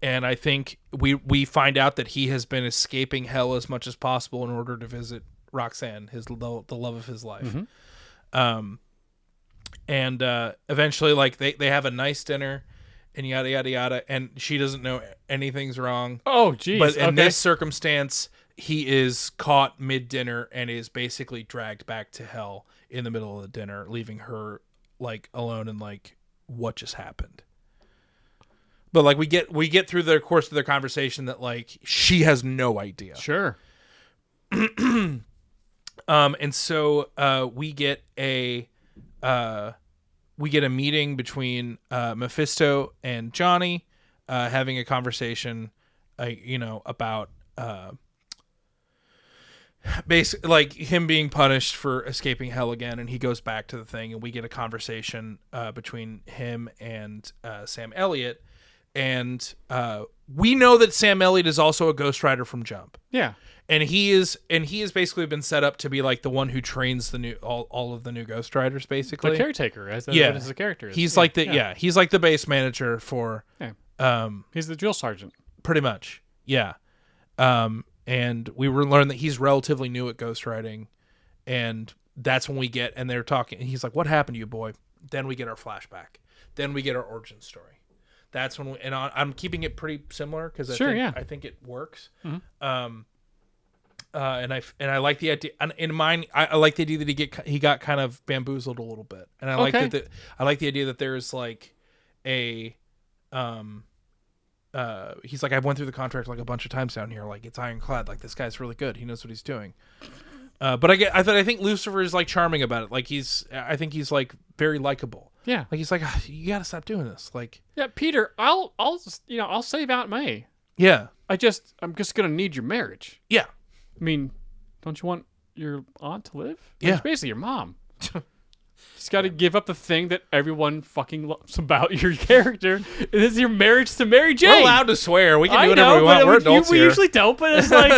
And I think we find out that he has been escaping hell as much as possible in order to visit Roxanne, the love of his life. And eventually, like they have a nice dinner, and yada yada yada, and she doesn't know anything's wrong. Oh, geez. But in this circumstance, he is caught mid-dinner and is basically dragged back to hell in the middle of the dinner, leaving her like alone and like, what just happened? But like we get through the course of their conversation that like she has no idea. Sure. And so we get a meeting between Mephisto and Johnny, having a conversation, about basically like him being punished for escaping hell again, and he goes back to the thing, and we get a conversation between him and Sam Elliott, and we know that Sam Elliott is also a Ghost Rider from Jump. Yeah. And he is basically been set up to be like the one who trains the new all of the new Ghost Riders, basically. The caretaker, as what his character is. He's like he's like the base manager for he's the drill sergeant. pretty much. Yeah. And we learned that he's relatively new at ghost riding, and that's when they're talking, and he's like, "What happened to you, boy?" Then we get our flashback. Then we get our origin story. That's when I'm keeping it pretty similar because I think it works. Mm-hmm. And I like the idea. And in mine, I like the idea that he got kind of bamboozled a little bit, and I like that. I like the idea that there's like a he's like, I went through the contract like a bunch of times down here. Like, it's ironclad. Like, this guy's really good. He knows what he's doing. But I think Lucifer is like charming about it. Like I think he's like very likable. Yeah. Like he's like, you got to stop doing this. Like, yeah, Peter, I'll save Aunt May. Yeah. I'm just gonna need your marriage. Yeah. I mean, don't you want your aunt to live? Yeah. It's basically your mom. Just got to give up the thing that everyone fucking loves about your character. It is your marriage to Mary Jane. We're allowed to swear. We can do whatever we want. We're adults we here. usually don't, but it's like,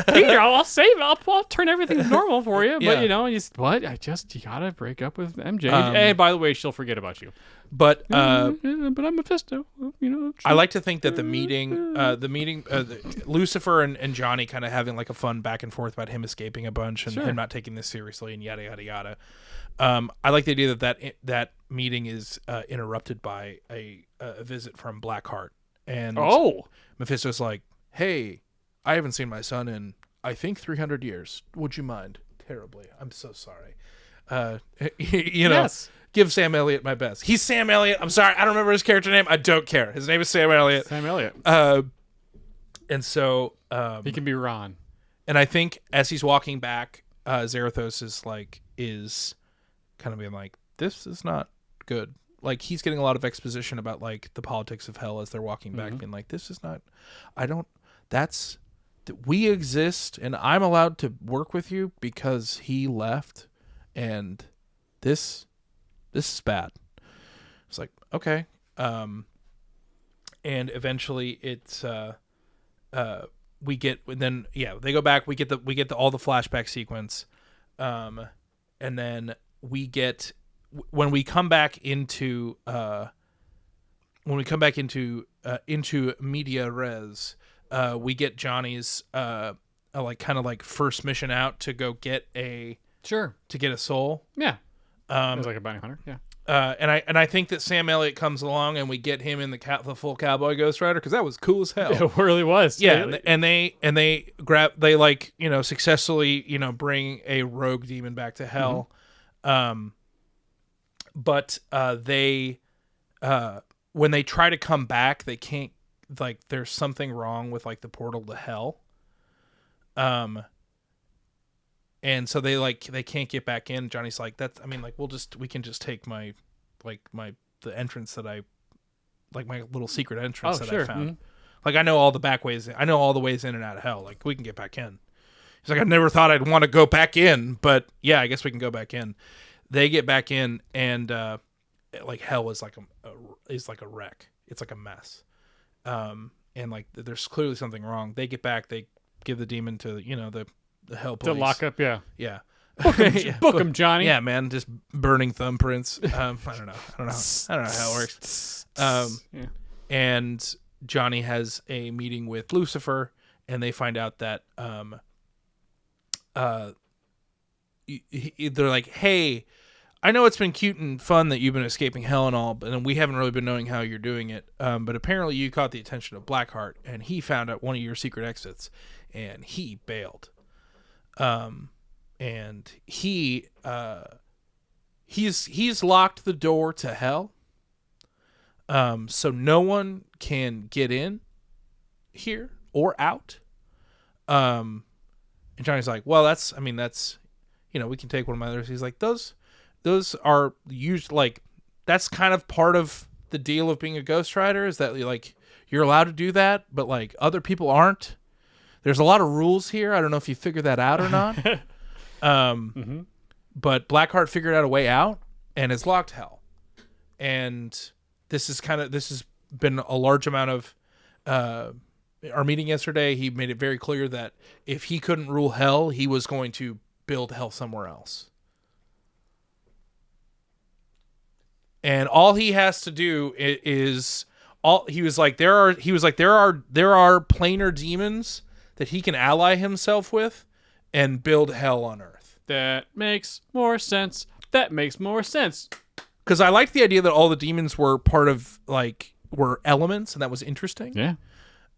Peter, I'll turn everything normal for you. Yeah. But you gotta break up with MJ. And by the way, she'll forget about you. But but I'm Mephisto. I like to think that the meeting, Lucifer and Johnny kind of having like a fun back and forth about him escaping a bunch and him not taking this seriously and yada yada yada. I like the idea that meeting is interrupted by a visit from Blackheart, and Mephisto's like, "Hey, I haven't seen my son in I think 300 years. Would you mind terribly? I'm so sorry. Yes. Give Sam Elliott my best. He's Sam Elliott. I'm sorry, I don't remember his character name. I don't care. His name is Sam Elliott. Sam Elliott. And so he can be Ron. And I think as he's walking back, Zarathos is kind of being like, this is not good. Like, he's getting a lot of exposition about like the politics of hell as they're walking back, being like, this is not, we exist and I'm allowed to work with you because he left, and this is bad. It's like, okay. And eventually it's they go back, we get all the flashback sequence, and then we get, when we come back into media res, we get Johnny's first mission out to go get a soul. Yeah. It was like a bounty hunter. Yeah. And I think that Sam Elliott comes along and we get him in the full cowboy Ghost Rider, because that was cool as hell. It really was. Yeah, and they successfully bring a rogue demon back to hell. But they when they try to come back, they can't, like, there's something wrong with like the portal to hell. And so they can't get back in. Johnny's like, we can just take the entrance that I, like, my little secret entrance I found. Like, I know all the back ways. I know all the ways in and out of hell. Like, we can get back in. He's like, I never thought I'd want to go back in, but yeah, I guess we can go back in. They get back in, and like hell is like a wreck. It's like a mess. And like there's clearly something wrong. They get back, they give the demon to the hell police. To lock up, yeah. Yeah. Book him, Johnny. Yeah, man, just burning thumbprints. I don't know how it works. Yeah. And Johnny has a meeting with Lucifer, and they find out that they're like, hey, I know it's been cute and fun that you've been escaping hell and all, but we haven't really been knowing how you're doing it. But apparently you caught the attention of Blackheart, and he found out one of your secret exits, and he bailed. And he's locked the door to hell. So no one can get in here or out. And Johnny's like, well, that's, we can take one of my others. He's like, those are used, like, that's kind of part of the deal of being a Ghost Rider, is that like you're allowed to do that, but like other people aren't. There's a lot of rules here. I don't know if you figured that out or not. But Blackheart figured out a way out and has locked hell. And this has been a large amount of our meeting yesterday. He made it very clear that if he couldn't rule hell, he was going to build hell somewhere else. And all he has to do is there are planar demons that he can ally himself with and build hell on Earth. That makes more sense. Because I liked the idea that all the demons were were elements, and that was interesting. Yeah.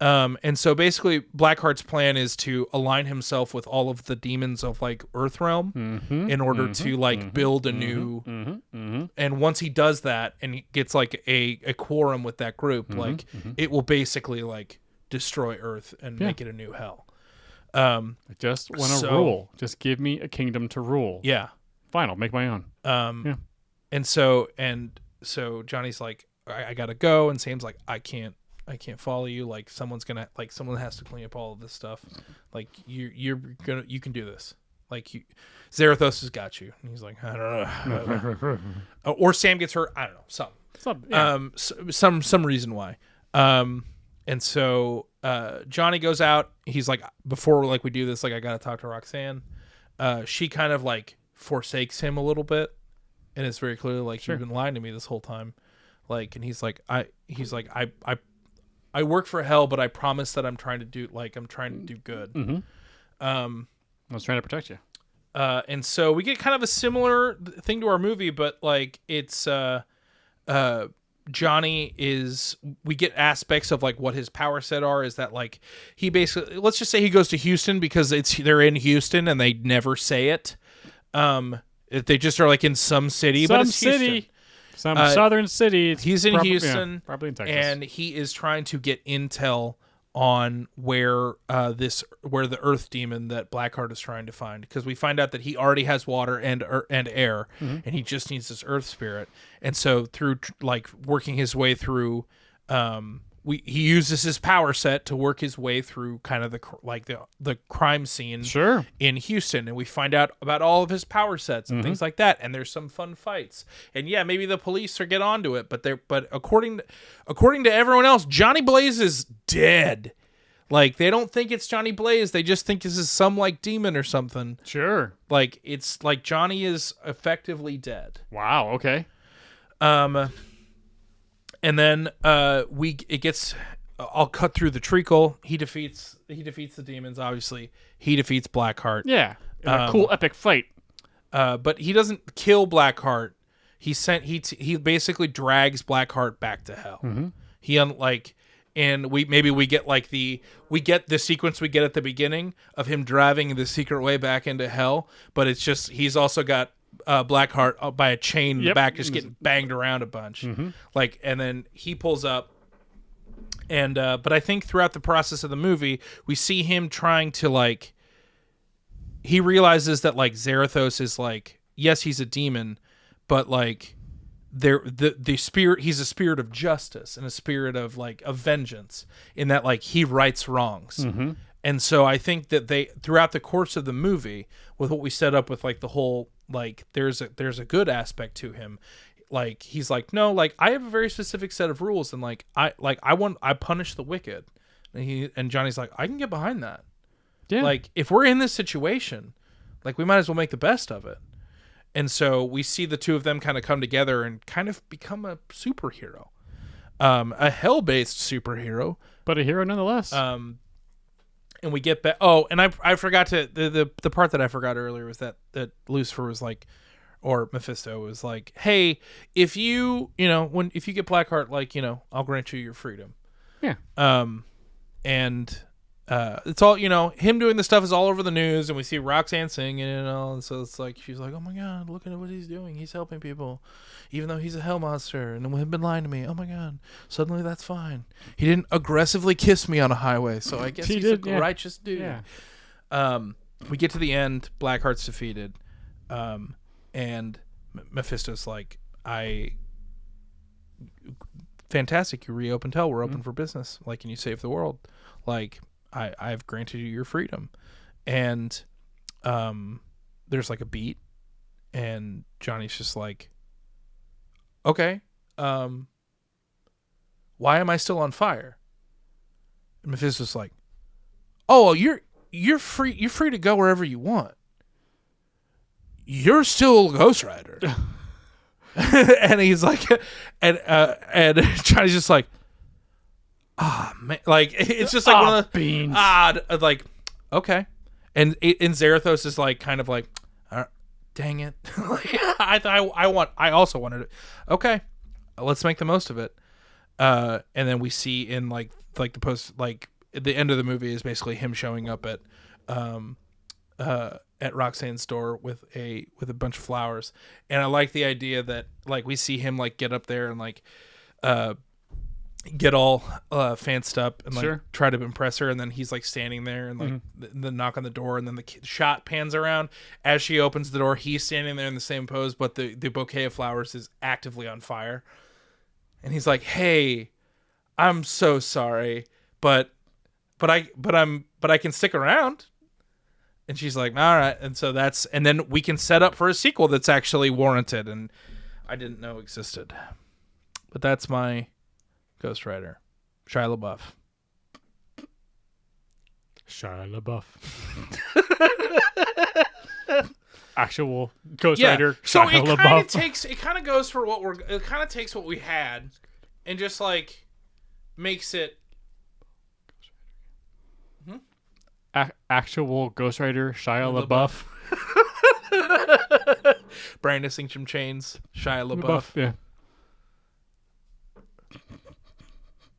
And so basically Blackheart's plan is to align himself with all of the demons of like Earthrealm in order to build a new, and once he does that and he gets like a quorum with that group, it will basically like destroy Earth and make it a new hell. I just want to rule. Just give me a kingdom to rule. Yeah. Fine, I'll make my own. And so Johnny's like, I gotta go, and Sam's like, I can't follow you. Like someone has to clean up all of this stuff. Like you can do this. Like Zarathos has got you. And he's like, I don't know. Or Sam gets hurt. I don't know. Some reason why. And so Johnny goes out. He's like, before like we do this, like I gotta talk to Roxanne. She kind of like forsakes him a little bit, and it's very clearly like, you've been lying to me this whole time. Like, and he's like, I work for hell, but I promise that I'm trying to do good. I was trying to protect you. And so we get kind of a similar thing to our movie, but like it's Johnny we get aspects of like what his power set are. Is that like he basically, let's just say he goes to Houston because they're in Houston and they never say it. They just are like in some city, but it's Houston. Some southern city. He's in Houston, probably in Texas, and he is trying to get intel on where the Earth demon that Blackheart is trying to find, because we find out that he already has water and air, and he just needs this Earth spirit. And so through like working his way through, he uses his power set to work his way through kind of the crime scene in Houston, and we find out about all of his power sets and things like that. And there's some fun fights, and yeah, maybe the police get onto it, but according to everyone else, Johnny Blaze is dead. Like they don't think it's Johnny Blaze, they just think this is some like demon or something. Sure, like it's like Johnny is effectively dead. Wow. Okay. And then I'll cut through the treacle. He defeats the demons, obviously. He defeats Blackheart. Yeah. In a cool epic fight. But he doesn't kill Blackheart. He basically drags Blackheart back to hell. And we get the sequence we get at the beginning of him driving the secret way back into hell, but it's just he's also got Blackheart by a chain in the back, just getting banged around a bunch. And then he pulls up, and but I think throughout the process of the movie, we see him trying to like. He realizes that like Zarathos is like, yes, he's a demon, but like the spirit, he's a spirit of justice and a spirit of like of vengeance, in that like he rights wrongs. And so I think that they, throughout the course of the movie, with what we set up with like the whole like there's a good aspect to him, like he's like, no, like I have a very specific set of rules, and like I punish the wicked, and Johnny's like, I can get behind that. Yeah. Like if we're in this situation, like we might as well make the best of it. And so we see the two of them kind of come together and kind of become a superhero, a hell-based superhero, but a hero nonetheless. And we get back. Oh, and I forgot to the part that I forgot earlier was that Lucifer was like, or Mephisto was like, hey, if you if you get Blackheart, like I'll grant you your freedom. Yeah. And it's all him doing this stuff is all over the news, and we see Roxanne singing and all, and so it's like she's like, oh my god, look at what he's doing, he's helping people even though he's a hell monster and have been lying to me. Oh my god, suddenly that's fine. He didn't aggressively kiss me on a highway, so I guess he's a righteous dude. Yeah. We get to the end, Blackheart's defeated, and Mephisto's like, fantastic, you reopened hell, we're open for business, like, can you save the world, like I've granted you your freedom. And there's like a beat, and Johnny's just like, okay, why am I still on fire? And Mephisto's like, oh, you're free to go wherever you want. You're still Ghost Rider. And he's like, and Johnny's just like, man, like it's just like one of the beans. Odd, like, okay, and Zarathos is like kind of like, dang it, I also wanted it. Okay, let's make the most of it. And then we see in like the post, like at the end of the movie is basically him showing up at Roxanne's store with a bunch of flowers, and I like the idea that like we see him like get up there and like get all fanced up and like try to impress her, and then he's like standing there and like the knock on the door, and then the shot pans around as she opens the door. He's standing there in the same pose, but the bouquet of flowers is actively on fire, and he's like, "Hey, I'm so sorry, but I can stick around." And she's like, all right. And so and then we can set up for a sequel that's actually warranted and I didn't know existed. But that's my Ghost Rider. Shia LaBeouf. Shia LaBeouf. Actual Ghost Rider. So Shia it kind of goes for it kind of takes what we had and just like makes it. Actual Ghost Rider Shia LaBeouf. Brandishing some chains, Shia LaBeouf. Yeah.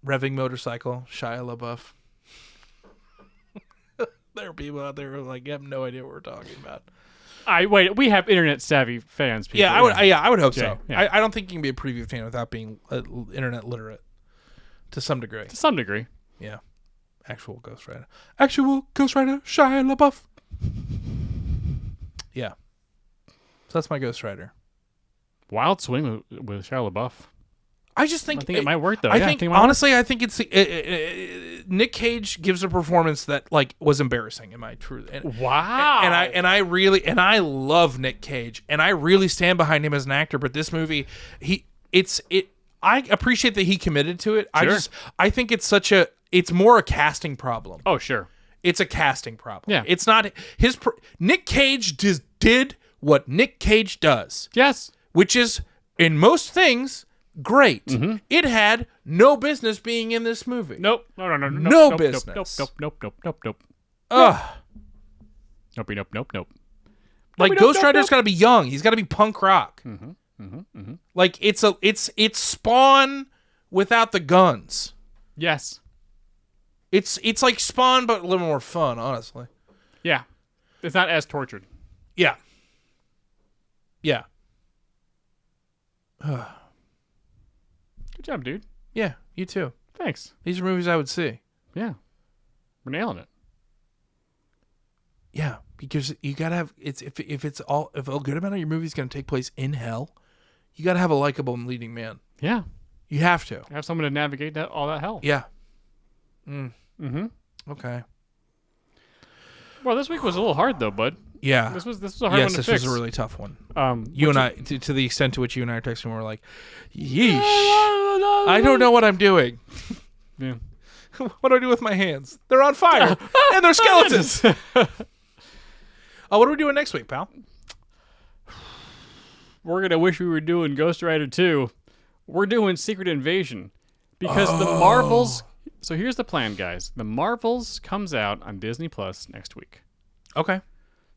Revving motorcycle, Shia LaBeouf. There are people out there who like have no idea what we're talking about. Wait, we have internet savvy fans. People. Yeah, I would hope so. Yeah. I don't think you can be a preview fan without being internet literate to some degree. To some degree. Yeah. Actual Ghost Rider, Shia LaBeouf. Yeah, so that's my Ghost Rider. Wild swing with Shia LaBeouf. I think it might work though. I think it's Nick Cage gives a performance that like was embarrassing in my truth. Wow. And I love Nick Cage, and I really stand behind him as an actor. But this movie, I appreciate that he committed to it. Sure. I think it's more a casting problem. Oh, sure. It's a casting problem. Yeah. It's not Nick Cage just did what Nick Cage does. Yes. Which is, in most things, great. Mm-hmm. It had no business being in this movie. Nope. No business. Nope. Ugh. Nope. Like Ghost Rider's got to be young. He's got to be punk rock. Mm-hmm. Like it's Spawn without the guns. Yes. It's like Spawn, but a little more fun, honestly. Yeah. It's not as tortured. Yeah. Yeah. Good job, dude. Yeah, you too. Thanks. These are movies I would see. Yeah. We're nailing it. Yeah, because you gotta have if a good amount of your movie is gonna take place in hell, you gotta have a likable leading man. Yeah. You have to have someone to navigate all that hell. Yeah. Mm-hmm. Okay. Well, this week was a little hard though, bud. Yeah. This was a hard one to this fix. was a really tough one. You and I, to the extent to which you and I are texting, we're like, yeesh. I don't know what I'm doing. Yeah. What do I do with my hands? They're on fire. And they're skeletons. What are we doing next week, pal? We're gonna wish we were doing Ghost Rider 2. We're doing Secret Invasion because the Marvels. So here's the plan, guys. The Marvels comes out on Disney Plus next week. Okay.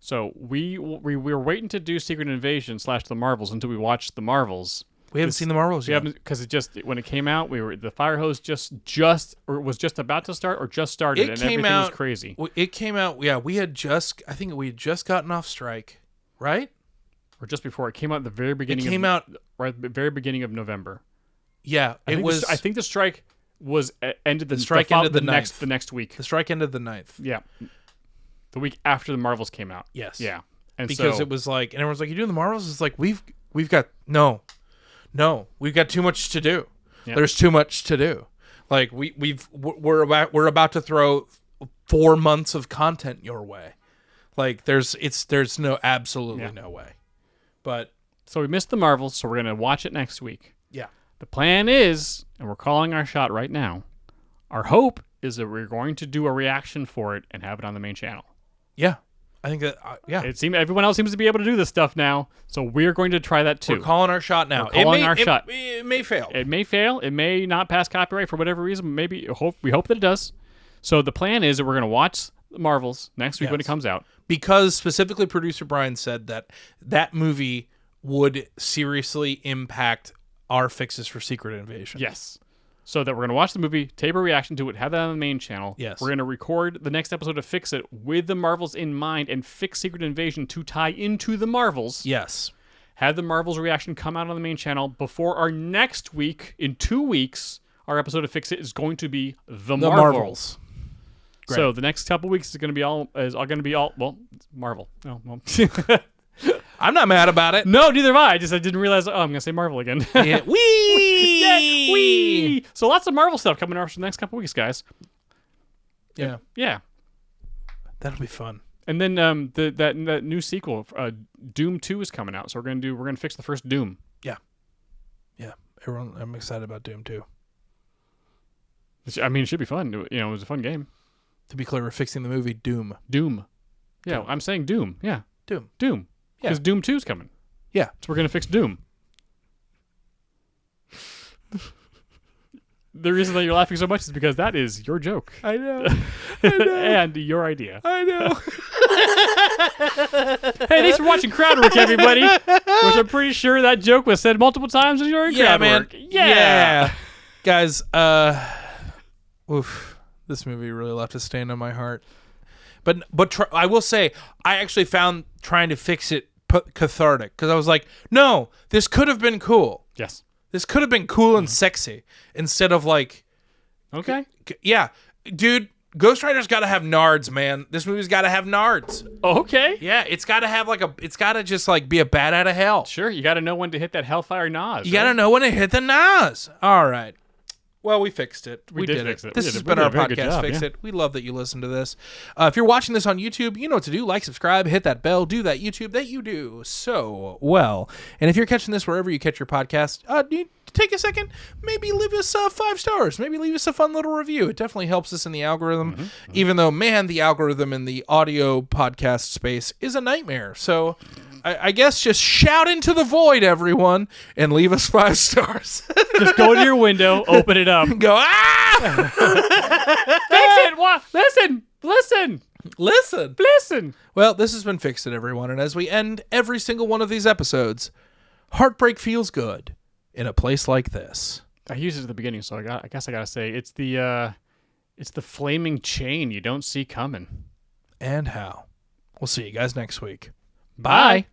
So we were waiting to do Secret Invasion / the Marvels until we watched the Marvels. We haven't seen the Marvels We yet. haven't, because when it came out, the fire hose was just about to start or just started, and everything was crazy. It came out. Yeah, I think we had just gotten off strike, right? Or just before it came out at the very beginning. Right at the very beginning of November. Yeah, I think the strike was ended. The strike ended the next week. The strike ended the 9th. Yeah, the week after the Marvels came out. Yes. Yeah, and because it was like, and everyone's like, "You doing the Marvels?" It's like we've got no, we've got too much to do. Yeah. There's too much to do. Like we're about to throw 4 months of content your way. Like there's absolutely no way. But so we missed the Marvels, so we're gonna watch it next week. Yeah. The plan is, and we're calling our shot right now. Our hope is that we're going to do a reaction for it and have it on the main channel. yeah, I think that It seems everyone else seems to be able to do this stuff now, so we're going to try that too. we're calling our shot now. We're calling our shot. It may fail. It may fail. It may not pass copyright for whatever reason. We hope that it does. So the plan is that we're going to watch the Marvels next week when it comes out. Because specifically producer Brian said that movie would seriously impact our fixes for Secret Invasion. Yes. So that we're going to watch the movie, tape a reaction to it, have that on the main channel. Yes. We're going to record the next episode to fix it with the Marvels in mind and fix Secret Invasion to tie into the Marvels. Yes. Have the Marvels reaction come out on the main channel before our next week. In 2 weeks, our episode to fix it is going to be the Marvels. Great. So the next couple weeks is going to be all Marvel. Oh, well. I'm not mad about it. No, neither am I. I didn't realize. Oh, I'm going to say Marvel again. Yeah. Wee! Yeah, wee! So lots of Marvel stuff coming up for the next couple weeks, guys. Yeah. Yeah. That'll be fun. And then that new sequel, Doom 2, is coming out. So we're gonna fix the first Doom. Yeah. Yeah. I'm excited about Doom 2. I mean, it should be fun. It was a fun game. To be clear, we're fixing the movie Doom. Doom. Yeah, Doom. I'm saying Doom. Yeah. Doom. Doom. Yeah. Because Doom 2 is coming. Yeah. So we're gonna fix Doom. The reason that you're laughing so much is because that is your joke. I know. I know. And your idea. I know. Hey, thanks for watching Crowdwork, everybody. Which I'm pretty sure that joke was said multiple times during Yeah, Crowdwork. man. Yeah. Guys, this movie really left a stain on my heart. But I will say, I actually found trying to fix it cathartic because I was like, no, this could have been cool. Yes. This could have been cool and sexy instead of like, Okay. Yeah, dude, Ghost Rider's got to have nards, man. This movie's got to have nards. Okay. Yeah, it's got to have it's got to just like be a bat out of hell. Sure, you got to know when to hit that Hellfire Nas. You got to know when to hit the Nas. All right. Well, we fixed it. We did fix it. This has been our podcast, Fix It. We love that you listen to this. If you're watching this on YouTube, you know what to do. Like, subscribe, hit that bell, do that YouTube that you do so well. And if you're catching this wherever you catch your podcast, take a second, maybe leave us 5 stars. Maybe leave us a fun little review. It definitely helps us in the algorithm, even though, man, the algorithm in the audio podcast space is a nightmare. So I guess just shout into the void, everyone, and leave us 5 stars. Just go to your window, open it up. Go, ah! Fix it! Listen! Well, this has been Fix It, everyone. And as we end every single one of these episodes, heartbreak feels good in a place like this. I used it at the beginning, so I guess I gotta say it's the flaming chain you don't see coming. And how. We'll see you guys next week. Bye.